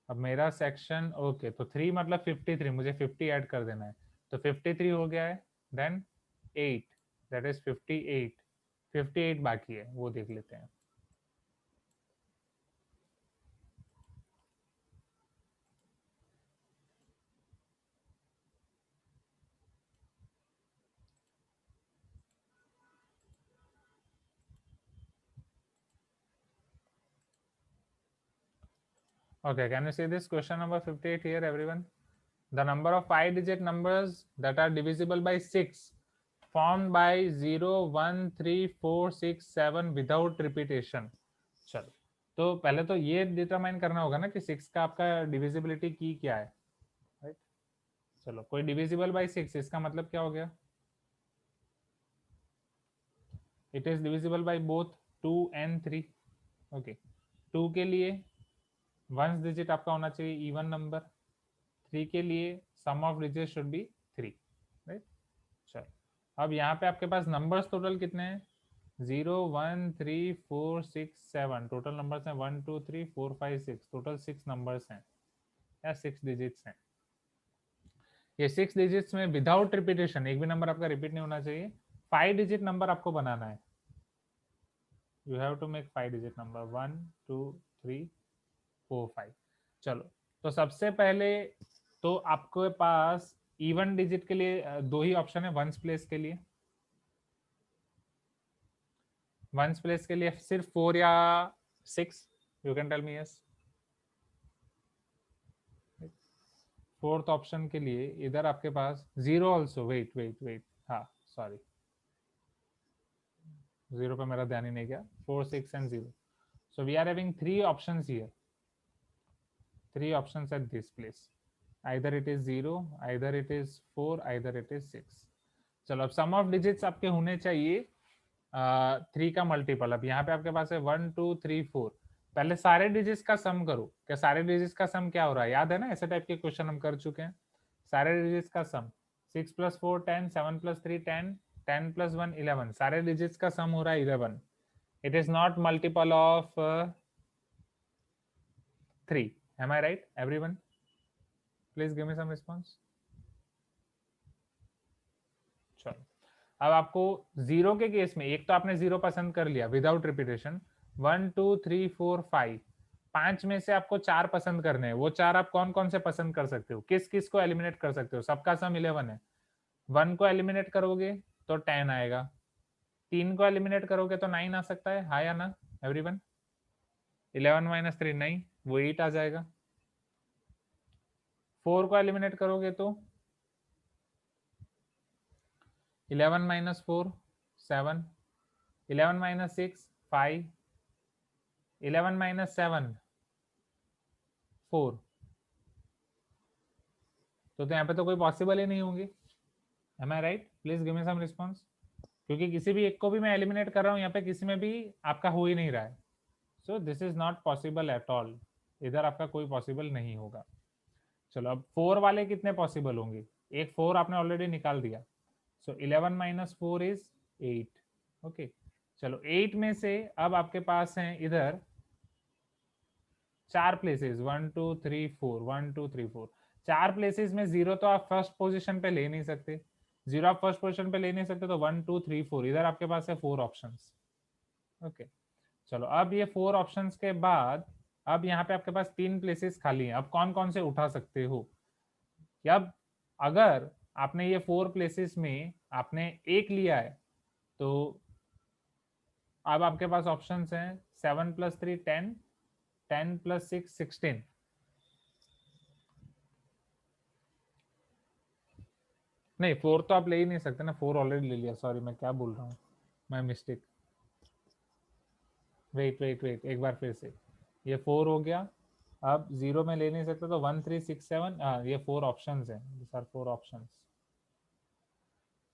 अब मेरा सेक्शन, ओके, तो 3 मतलब 53, मुझे 50 ऐड कर देना है, तो 53 हो गया है। देन 8, दैट इज 58, 58 बाकी है, वो देख लेते हैं। Okay, can you see this question number 58 here, everyone? The number of 5-digit numbers that are divisible by 6 formed by 0 1 3 4 6 7 without repetition. चलो, तो पहले तो ये डिटरमाइन करना होगा ना कि 6 का आपका डिविजिबिलिटी की क्या है, राइट? चलो, कोई डिविजिबल बाय 6, इसका मतलब क्या हो गया? It is divisible by both 2 and 3। Okay, 2 के लिए वंस डिजिट आपका होना चाहिए इवन नंबर, 3 के लिए sum of digit should be 3, right? चलो, अब यहाँ पे आपके पास नंबर्स टोटल कितने हैं? 0 1 3 4 6 7 टोटल नंबर्स हैं। 1 2 3 4 5 6 टोटल 6 नंबर्स हैं या 6 डिजिट्स हैं। ये 6 डिजिट्स में विदाउट रिपीटेशन एक भी नंबर आपका रिपीट नहीं होना चाहिए। 5 डिजिट नंबर आपको बनाना है। You have to make 5 digit number 1 2 3 4 5। चलो, तो सबसे पहले तो आपके पास इवन डिजिट के लिए दो ही ऑप्शन है वंस प्लेस के लिए। वंस प्लेस के लिए सिर्फ 4 या 6, you can tell me yes. Fourth option के लिए इधर आपके पास 0 ऑल्सो, वेट वेट वेट, हाँ सॉरी, 0 पे मेरा ध्यान ही नहीं गया। 4 6 and 0, so we are having 3 options here, 3 options at this place, either it is 0, either it is 4, either it is 6। चलो, अब सम ऑफ डिजिट्स आपके होने चाहिए 3 का मल्टीपल। अब यहाँ पे आपके पास है 1 2 3 4, पहले सारे डिजिट्स का सम करो। क्या सारे डिजिट्स का सम क्या हो रहा है? याद है ना, ऐसे टाइप के क्वेश्चन हम कर चुके हैं। सारे डिजिट्स का सम 6 + 4 10, 7 + 3 10, 10 + 1 11, सारे डिजिट्स का सम हो रहा है 11। It is not multiple of 3। am I right, everyone? Please give me some response. चलो, अब आपको 0 के केस में एक तो आपने 0 पसंद कर लिया विदाउट रिपीटेशन, 1 2 3 4 5, 5 में से आपको 4 पसंद करने हैं, वो 4 आप कौन कौन से पसंद कर सकते हो, किस किस को एलिमिनेट कर सकते हो? सबका सम 11 है। 1 को एलिमिनेट करोगे तो 10 आएगा, 3 को एलिमिनेट करोगे तो 9 आ सकता है, हाँ या ना एवरीवन? 11 माइनस 3 9, वो 8 आ जाएगा। 4 को एलिमिनेट करोगे तो 11 माइनस 4 7, 11 माइनस 6 5, 11 माइनस 7 4। तो यहाँ पे तो कोई पॉसिबल ही नहीं होंगी। Am I right? Please give me some response. क्योंकि किसी भी एक को भी मैं एलिमिनेट कर रहा हूँ, यहाँ पे किसी में भी आपका हो ही नहीं रहा है। सो this is not possible at all, इधर आपका कोई पॉसिबल नहीं होगा। चलो अब 4 वाले कितने पॉसिबल होंगे? एक 4 आपने ऑलरेडी निकाल दिया, सो 11 माइनस 4 इज 8। ओके, चलो 8 में से अब आपके पास है इधर 4 प्लेसेस, 1 2 3 4, 1 2 3 4। 4 प्लेसेस में 0 तो आप फर्स्ट पोजीशन पे ले नहीं सकते, 0 आप फर्स्ट पोजीशन पे ले नहीं सकते, तो 1 2 3 4 इधर आपके पास है 4 ऑप्शंस। ओके, चलो अब ये 4 ऑप्शंस के बाद अब यहाँ पे आपके पास 3 प्लेसेस खाली हैं, अब कौन कौन से उठा सकते हो? अब अगर आपने ये 4 प्लेसेस में आपने एक लिया है, तो अब आपके पास ऑप्शंस हैं 7 प्लस 3 10, 10 प्लस 6 16। नहीं 4 तो आप ले ही नहीं सकते ना, 4 ऑलरेडी ले लिया, सॉरी मैं क्या बोल रहा हूँ, my mistake. Wait wait wait, एक बार फिर से, ये 4 हो गया, अब 0 में ले नहीं सकते, तो 1 3 6 7, ये 4 ऑप्शंस हैं, दिस आर 4 ऑप्शंस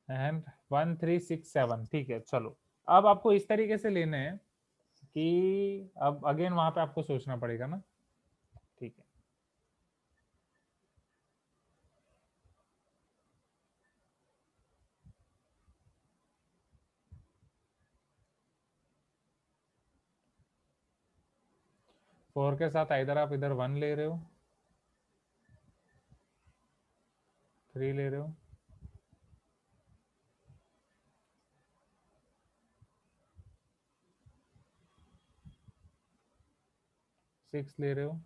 एंड 1 3 6 7। ठीक है, चलो अब आपको इस तरीके से लेने हैं कि अब अगेन वहां पे आपको सोचना पड़ेगा ना। ठीक है, फोर के साथ इधर आप इधर 1 ले रहे हो, 3 ले रहे हो, 6 ले रहे हो,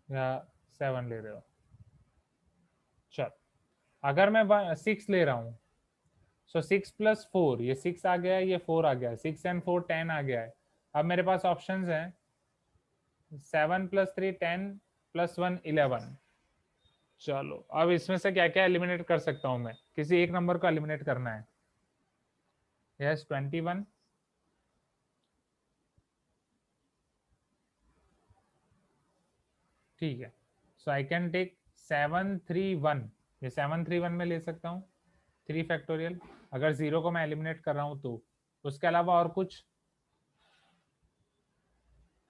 या 7 ले रहे हो। चल अगर मैं 6 ले रहा हूँ, सो 6 प्लस 4, ये 6 आ गया है, ये 4 आ गया है, 6 एंड 4 10 आ गया है। अब मेरे पास ऑप्शंस हैं 7 प्लस 3 10 प्लस 1 11। चलो अब इसमें से क्या क्या एलिमिनेट कर सकता हूँ मैं? किसी एक नंबर को एलिमिनेट करना है। यस 21, ठीक है, सो आई कैन टेक 7 3 1, ये 7 3 1 में ले सकता हूँ, 3 फैक्टोरियल। अगर 0 को मैं एलिमिनेट कर रहा हूँ तो उसके अलावा और कुछ,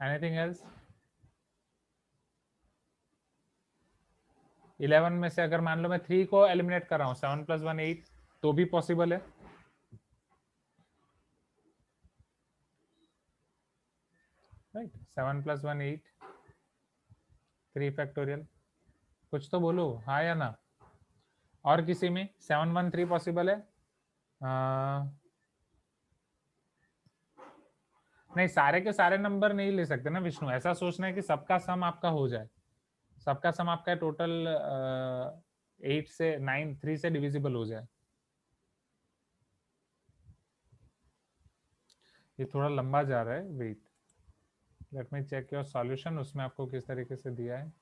एनीथिंग एल्स? 11 में से अगर मान लो मैं 3 को एलिमिनेट कर रहा हूँ, 7 प्लस 1 8, तो भी पॉसिबल है। Right, 7 plus 1 8, 3 factorial. कुछ तो बोलो हाँ या ना। और किसी में 7 1 3 पॉसिबल है? नहीं, सारे के सारे नंबर नहीं ले सकते ना विष्णु, ऐसा सोचना है कि सबका सम आपका हो जाए, सबका सम आपका टोटल 8 से 9 3 से डिविजिबल हो जाए। ये थोड़ा लंबा जा रहा है, wait let me check your solution, उसमें आपको किस तरीके से दिया है।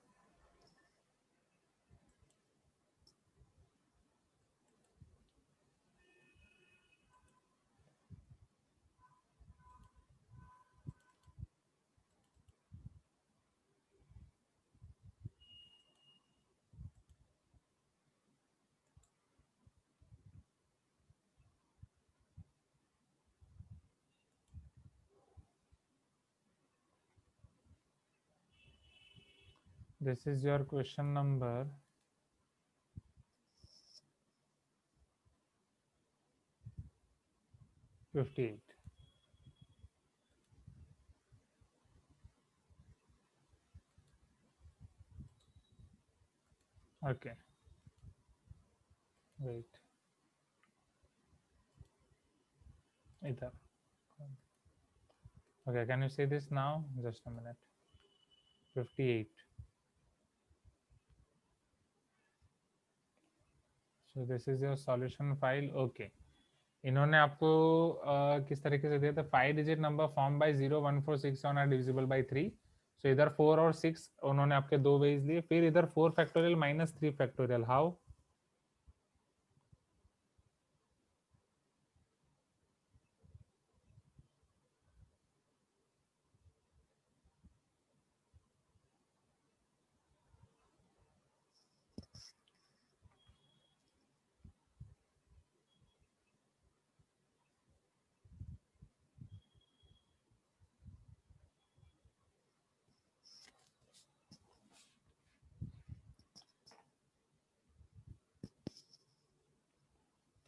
This is your question number 58। Okay, wait, इधर. Okay, can you see this now? Just a minute. 58. So this is your solution file. Okay. इन्होंने आपको किस तरीके से दिया था? 5 digit number form by 0, 1, 4, 6 are divisible by 3. So इधर 4 और 6 उन्होंने आपके दो वेज दिए. फिर इधर 4 फैक्टोरियल माइनस 3 फैक्टोरियल. हाउ?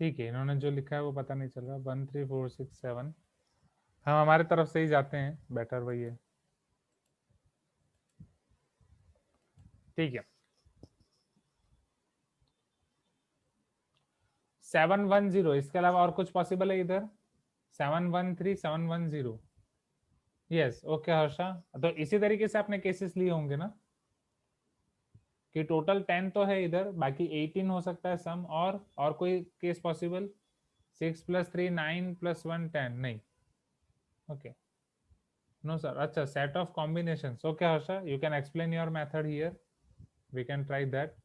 ठीक है, इन्होंने जो लिखा है वो पता नहीं चल रहा. 1, 3, 4, 6, 7. हम हमारे तरफ से ही जाते हैं, बेटर वही है. ठीक है. 710. इसके अलावा और कुछ पॉसिबल है इधर? 713, 710. यस. ओके हर्षा, तो इसी तरीके से आपने केसेस लिए होंगे ना कि टोटल 10 तो है इधर, बाकी 18 हो सकता है सम. और कोई केस पॉसिबल? 6 + 3 9 + 1 10. नहीं. ओके. No sir. अच्छा, set of combinations. Okay Harsha, you can explain your method here. We can try that.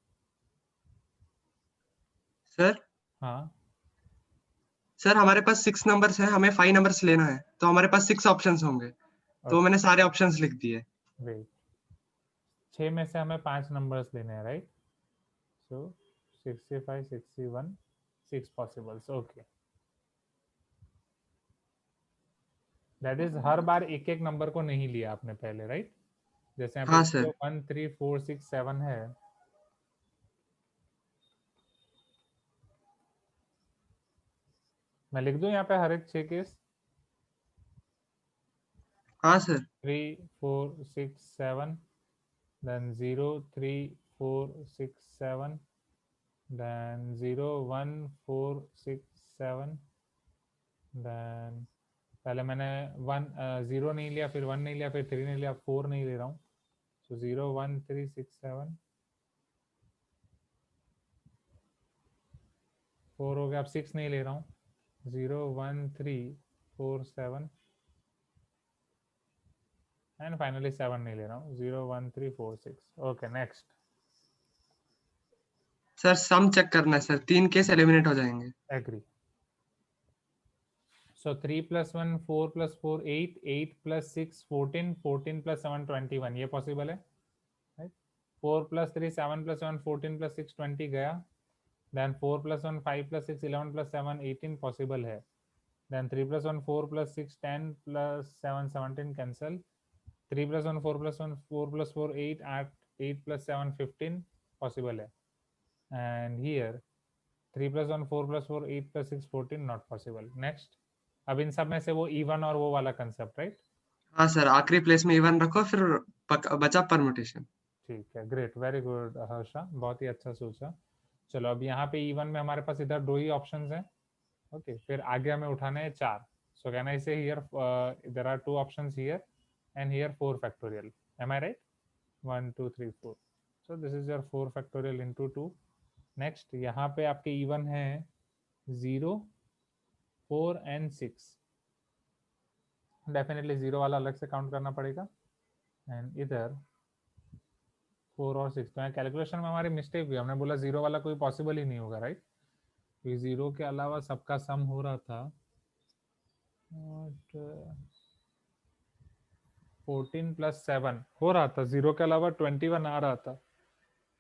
Sir हाँ. सर हमारे पास 6 नंबर्स है, हमें 5 नंबर्स लेना है, तो हमारे पास 6 ऑप्शंस होंगे. तो मैंने सारे ऑप्शंस लिख दिए. वेट. 6 में से हमें 5 नंबर्स लेने हैं, right? So 65, 61, 6 possibles. Okay. That is हर बार एक एक नंबर को नहीं लिया आपने पहले, राइट? जैसे यहाँ पे हाँ सर. 0, 1, 3, 4, 6, 7 है. मैं लिख दूं यहाँ पे हर एक 6 केस? हाँ सर. 3, 4, 6, 7, then 0, 3, 4, 6, 7, then 0, 1, 4, 6, 7, then पहले मैंने 0 नहीं लिया, फिर 1 नहीं लिया, फिर 3 नहीं लिया, 4 नहीं ले रहा हूँ. सो 0, 1, 3, 6, 7, 4 हो गया. अब 6 नहीं ले रहा हूँ. 0, 1, 3, 4, 7 एंड फाइनली 7 नहीं ले रहा हूँ. 0, 1, 3, 4, 6. Okay, next. Sir some check करना है सर, 3 केस एलिमिनेट हो जाएंगे. एग्री. So 3 + 1 4 + 4 8, 8 + 6 14, 14 + 7 21. ये पॉसिबल है, राइट? 4 + 3 7 + 1 14 + 6 20 गया. देन 4 + 1 5 + 6 11 + 7 18 पॉसिबल है. Then 3 + 1 4 + 6 10 + 7 17 cancel. 3 + 1 4 + 1 4 + 4 8 8 8 + 7 15 पॉसिबल है. And here 3 + 1 4 + 4 8 + 6 14 not possible. Next. अब इन सब में से वो इवन और वो वाला कंसेप्ट, राइट? हाँ सर, आखिरी प्लेस में इवन रखो, फिर बचा परमुटेशन. ठीक है, ग्रेट, वेरी गुड हर्षा, बहुत ही अच्छा सोचा. चलो अब यहाँ पे इवन में हमारे पास इधर 2 ही ऑप्शंस हैं. ओके, फिर आगे हमें उठाने हैं 4. सो can I say here there are 2 options here and here 4 factorial. Am I right? 1 2 3 4. So this is your 4 factorial into 2. Next, यहाँ पे आपके इवन है 0, 4 एंड 6. डेफिनेटली 0 वाला अलग से काउंट करना पड़ेगा. एंड इधर 4 और 6. तो यहाँ कैलकुलेशन में हमारी मिस्टेक हुई. हमने बोला 0 वाला कोई पॉसिबल ही नहीं होगा, राइट? क्योंकि 0 के अलावा सबका सम हो रहा था. 14 + 7 हो रहा था. 0 के अलावा 21 आ रहा था.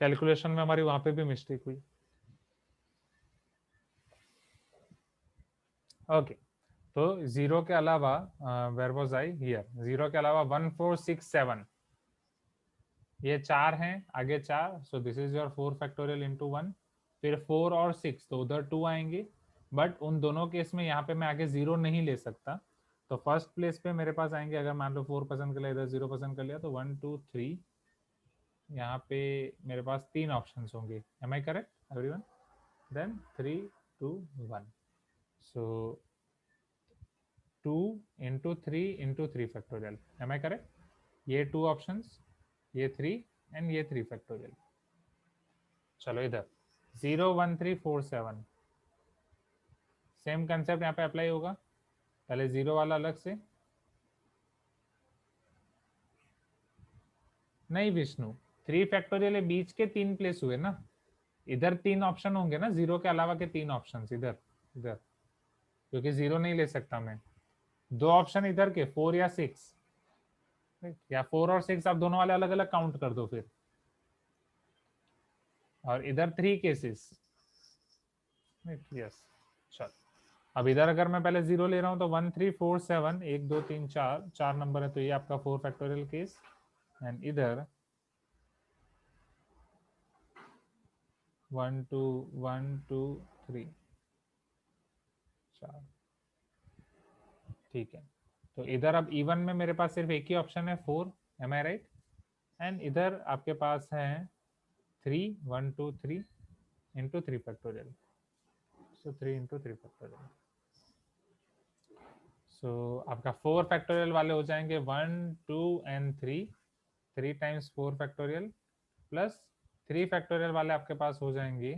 कैलकुलेशन में हमारी वहां पे भी मिस्टेक हुई. ओके. तो 0 के अलावा वेयर वाज आई? हियर. 0 के अलावा 1 4 6 7 ये 4 हैं, आगे 4. So this is your 4 factorial into 1. फिर 4 और 6 तो उधर 2 आएंगे. बट उन दोनों केस में यहाँ पे मैं आगे 0 नहीं ले सकता. तो फर्स्ट प्लेस पे मेरे पास आएंगे, अगर मान लो 4 पसंद कर लिया, इधर 0 पसंद कर लिया, तो 1 2 3 यहाँ पे मेरे पास 3 ऑप्शंस होंगे. Am I correct everyone? Then 3 2 1. So 2 into 3 into 3 factorial. Am I correct? ये 2 ऑप्शंस, ये 3 एंड ये 3 फैक्टोरियल. चलो इधर 0 1 3 4 7. सेम कंसेप्ट यहाँ पे अप्लाई होगा. पहले 0 वाला अलग से. नहीं विष्णु, 3 फैक्टोरियल बीच के 3 प्लेस हुए ना. इधर 3 ऑप्शन होंगे ना, 0 के अलावा के 3 ऑप्शन इधर इधर, क्योंकि 0 नहीं ले सकता मैं. 2 ऑप्शन इधर के 4 या 6, या 4 और 6 आप दोनों वाले अलग अलग काउंट कर दो फिर. और इधर 3 केसेस. यस. चल अब इधर अगर मैं पहले 0 ले रहा हूं तो 1 3 4 7 1 2 3 4 नंबर है, तो ये आपका 4 फैक्टोरियल केस. एंड इधर 1 2 1 2 3 4. ठीक है, तो इधर अब इवन में मेरे पास सिर्फ एक ही ऑप्शन है 4. M I right? एंड इधर आपके पास है 3 1 2 3 into 3 factorial. So 3 into 3 factorial. So आपका 4 फैक्टोरियल वाले हो जाएंगे 1 2 and 3. 3 times 4 factorial plus 3 factorial वाले आपके पास हो जाएंगे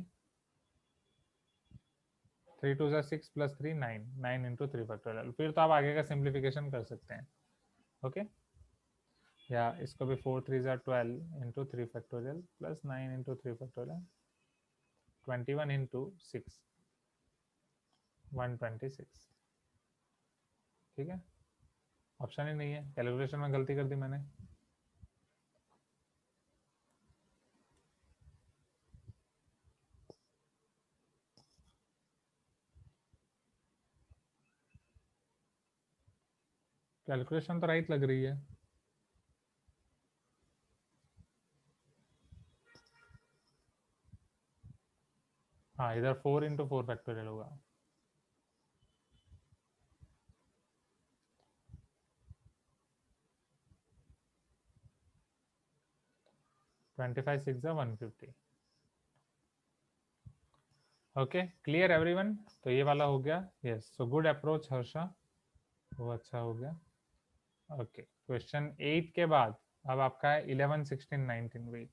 3 2 6 प्लस 3 9. 9 into 3 factorial. फिर तो आप आगे का सिंप्लीफिकेशन कर सकते हैं. ओके, या इसको भी 4 3 12 into 3 factorial plus 9 into 3 factorial 21 into 6 126. ठीक है, ऑप्शन ही नहीं है. कैलकुलेशन में गलती कर दी मैंने. कैलकुलेशन तो राइट लग रही है. हाँ, इधर 4 इंटू 4 फैक्टोरियल होगा. ट्वेंटी 6 150. Okay, clear everyone? तो ये वाला हो गया. Yes, so good approach Harsha, वो अच्छा हो गया. ओके, क्वेश्चन 8 के बाद अब आपका है 11 16 19. वेट,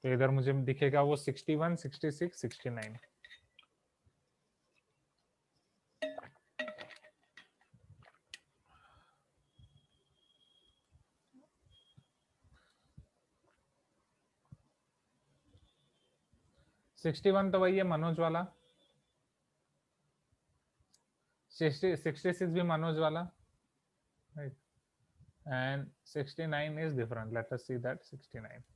तो इधर मुझे दिखेगा वो 61 66 69. सिक्सटी वन तो वही है मनोज वाला. 66 भी मनोज वाला, right? And 69 is different. Let us see that 69.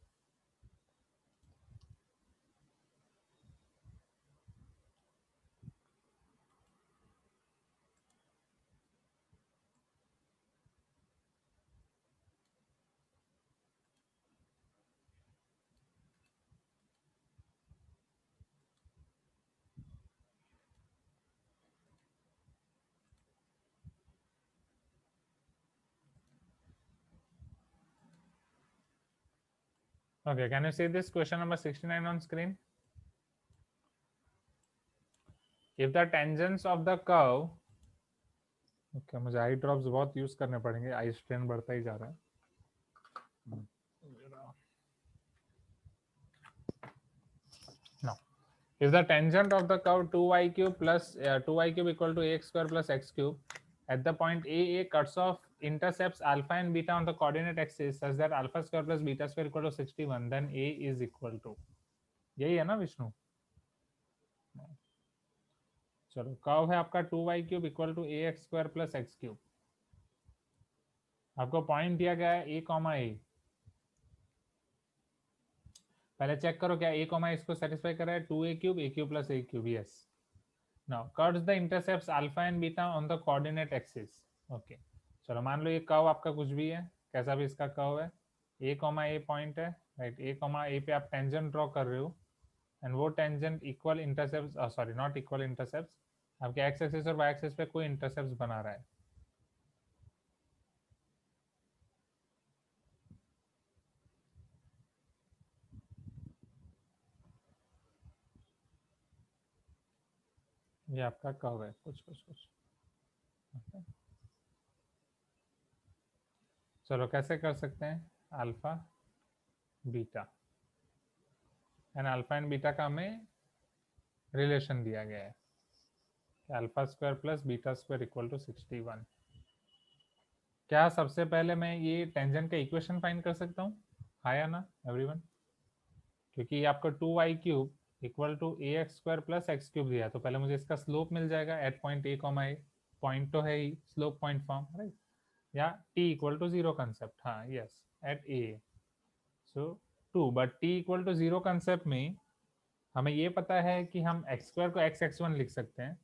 Okay, can you see this question number 69 on screen? If the tangents of the curve, okay, मुझे आई ड्रॉप्स बहुत यूज करने पड़ेंगे, आई स्ट्रेन बढ़ता ही जा रहा है. Now, if the tangent of the curve 2y cube plus 2y cube equal to ax square plus x cube at the point A cuts off intercepts alpha and beta on the coordinate axis such that alpha square plus beta square equal to 61, then A is equal to, यही है ना विष्णु? चलो, curve है आपका 2y cube equal to ax square plus X cube. आपको point दिया गया है a कॉमा ए. पहले चेक करो क्या a कॉमा इसको सेटिस्फाई कर रहा है. 2a cube plus a cube. Yes. Now cuts the intercepts alpha and beta on the coordinate axis. Okay, चलो मान लो ये कर्व आपका कुछ भी है, कैसा भी इसका कर्व है, a कॉमा ए पॉइंट है, राइट? a कॉमा ए पे आप टेंजेंट ड्रॉ कर रहे हो एंड वो tangent equal intercepts, sorry not equal intercepts, आपके एक्स एक्सिस और वाई एक्सिस पे कोई इंटरसेप्ट्स बना रहा है. ये आपका कर्व है कुछ कुछ कुछ। Okay. चलो कैसे कर सकते हैं, alpha beta and alpha and beta का हमें रिलेशन दिया गया है, alpha square plus beta square equal to 61। क्या सबसे पहले मैं ये टेंजेंट का इक्वेशन फाइंड कर सकता हूँ, हाँ या ना एवरीवन? क्योंकि ये आपका 2y³ equal to ax square plus X cube दिया, तो पहले मुझे इसका स्लोप मिल जाएगा at point A comma A, point तो है ही, स्लोप पॉइंट फॉर्म राइट, या t इक्वल टू 0 कंसेप्ट, हाँ yes at A. So 2 but t equal to 0 concept में हमें ये पता है कि हम एक्स स्क्वायर को x(x1) लिख सकते हैं,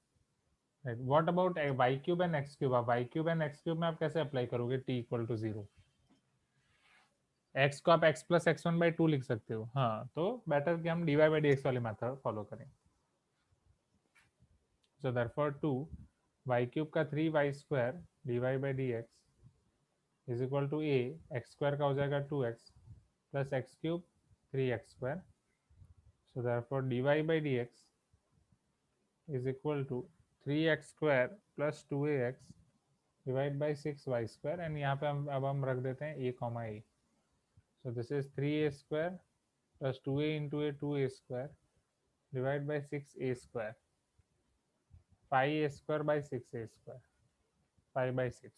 right. What about y³ and x³? आप y³ एंड x³ में आप कैसे अप्लाई करोगे t इक्वल टू 0? x को आप x प्लस x1/2 लिख सकते हो, हाँ तो बेटर कि हम dy/dx वाले मेथड फॉलो करें। सो देयरफॉर 2 y³ का 3y² dy/dx is equal to a, x square का हो जाएगा 2x plus x³ 3x²। So therefore dy/dx is equal to 3x² plus 2ax divide by 6y² and यहाँ पे हम अब हम रख देते हैं a comma a। So this is 3a² plus 2a into a 2a² divide by 6a², 5a² by 6a², 5/6,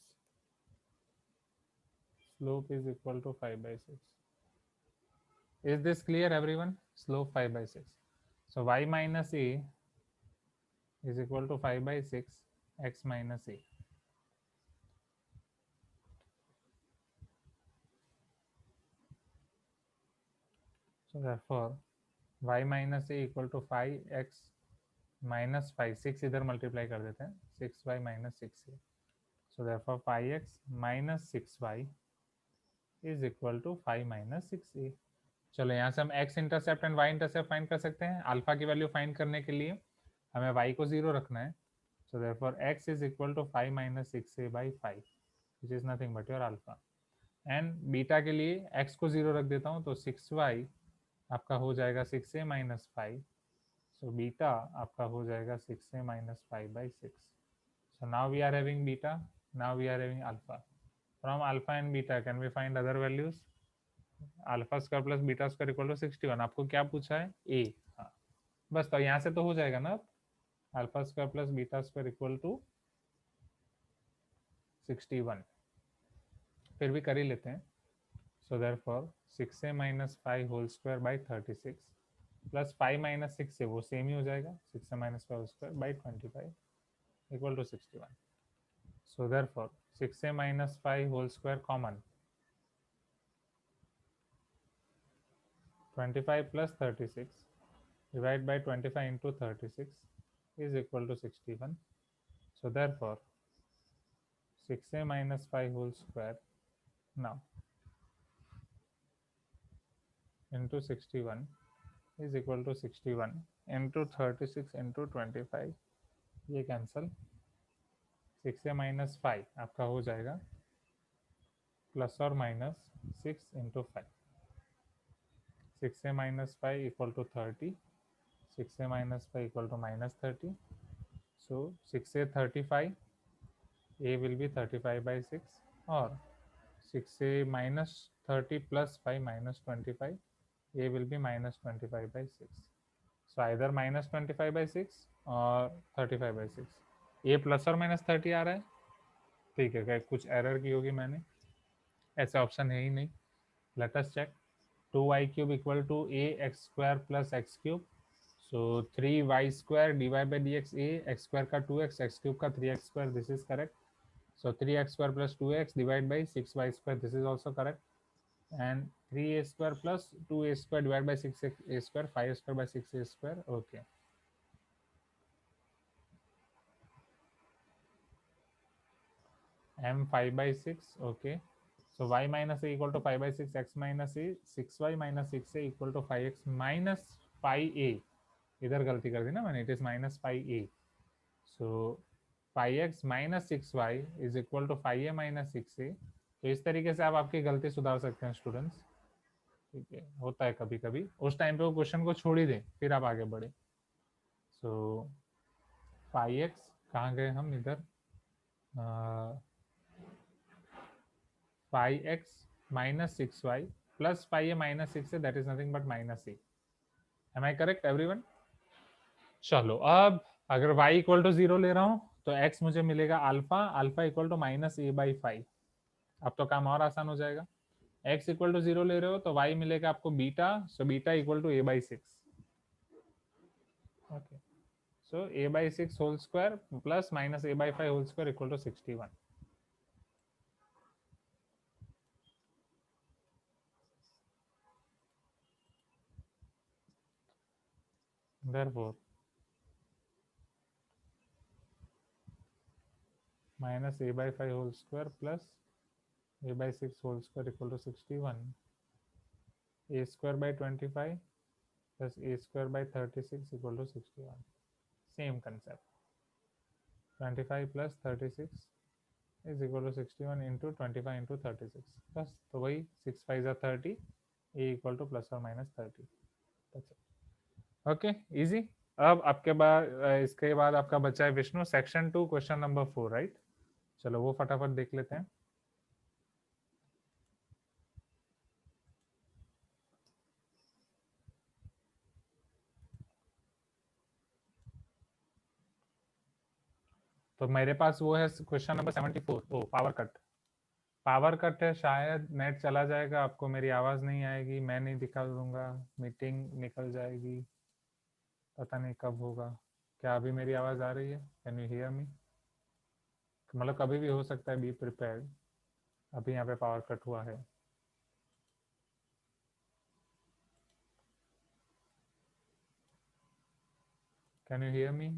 slope is equal to 5/6। is this clear everyone? Slope 5/6, so y minus a is equal to 5/6 x minus a। So therefore y minus a equal to 5x minus 5, 6 इधर multiply कर देते हैं, 6y minus 6a। So therefore 5x minus 6y is equal to 5 minus 6a। चलो यहाँ से हम x intercept and y intercept find कर सकते हैं। अल्फा की वैल्यू फाइंड करने के लिए हमें y को 0 रखना है। So therefore x is equal to 5 minus 6a by 5 which is nothing but your alpha। And beta के लिए x को 0 रख देता हूँ, तो 6y आपका हो जाएगा 6a minus 5। So beta आपका हो जाएगा 6a minus 5/6। So now we are having beta, now we are having alpha। From alpha and beta can we find other values? Alpha square plus beta square equal to 61। आपको क्या पूछा है? a, हाँ बस, तो यहाँ से तो हो जाएगा ना, alpha square plus beta square equal to 61। फिर भी कर ही लेते हैं। So therefore 6a minus 5 whole square by 36 plus 5 minus 6 से वो सेम ही हो जाएगा, 6 minus 5 square by 25 equal to 61। So therefore 6a minus 5 whole square common, 25 plus 36 divide by 25 into 36 is equal to 61। So therefore 6a minus 5 whole square now into 61 is equal to 61 into 36 into 25, ये cancel, 6a minus 5 आपका हो जाएगा plus और minus 6 into 5, 6a minus 5 equal to 30, 6a minus 5 equal to minus 30। So 6a 35, a will be 35/6 और 6a minus 30 plus 5 minus 25, a will be minus 25/6। So either minus 25/6 और 35/6। a plus और minus 30 आ रहा है, ठीक है, क्या कुछ एरर की होगी मैंने, ऐसे ऑप्शन है ही नहीं। Let us check. 2y³ equal to ax square plus X cube, so 3y² dy/dx a, x square का 2x, x क्यूब का 3x², this is correct. So 3x² plus 2x divide by 6y², this is also correct. and 3a² plus 2a² divided by 6a², 5a² by 6a², okay। m 5/6, okay। so y minus a equal to 5/6, x minus a 6y minus 6a equal to 5x minus 5a, इधर गलती कर दी ना मैंने, it is minus 5a। So 5x minus 6y is equal to 5a minus 6a। तो इस तरीके से आप आपकी गलती सुधार सकते हैं स्टूडेंट्स, ठीक है, होता है कभी कभी, उस टाइम पे वो क्वेश्चन को छोड़ ही दें फिर आप आगे बढ़े। सो फाइव एक्स, कहाँ गए हम इधर, 5x minus 6y plus 5a minus 6 है, that is nothing but minus a. Am I correct everyone? चलो अब अगर y इक्वल टू 0 ले रहा हूँ तो x मुझे मिलेगा alpha, alpha equal to minus A by 5. अब तो काम और आसान हो जाएगा. x इक्वल टू 0 ले रहे हो तो y मिलेगा आपको beta, so beta equal to a by 6. Okay, so a by 6 whole square plus minus a by 5 whole square equal to 61. Therefore minus a by 5 whole square plus a by 6 whole square equal to 61. A square by 25 plus a square by 36 equal to 61. Same concept. 25 plus 36 is equal to 61 into 25 into 36. Plus तो वही 6 5 are 30, a equal to plus or minus 30. That's it. Okay, easy. अब आपके बाद इसके बाद आपका बचा है Vishnu section 2 question number 4, right? चलो वो फटाफट देख लेते हैं. तो मेरे पास वो है क्वेश्चन नंबर 74. ओ पावर कट, पावर कट है, शायद नेट चला जाएगा, आपको मेरी आवाज़ नहीं आएगी, मैं नहीं दिखा दूंगा, मीटिंग निकल जाएगी, पता नहीं कब होगा. क्या अभी मेरी आवाज़ आ रही है? Can you hear me? मतलब कभी भी हो सकता है, बी प्रिपेयर्ड. अभी यहाँ पे पावर कट हुआ है. Can you hear me?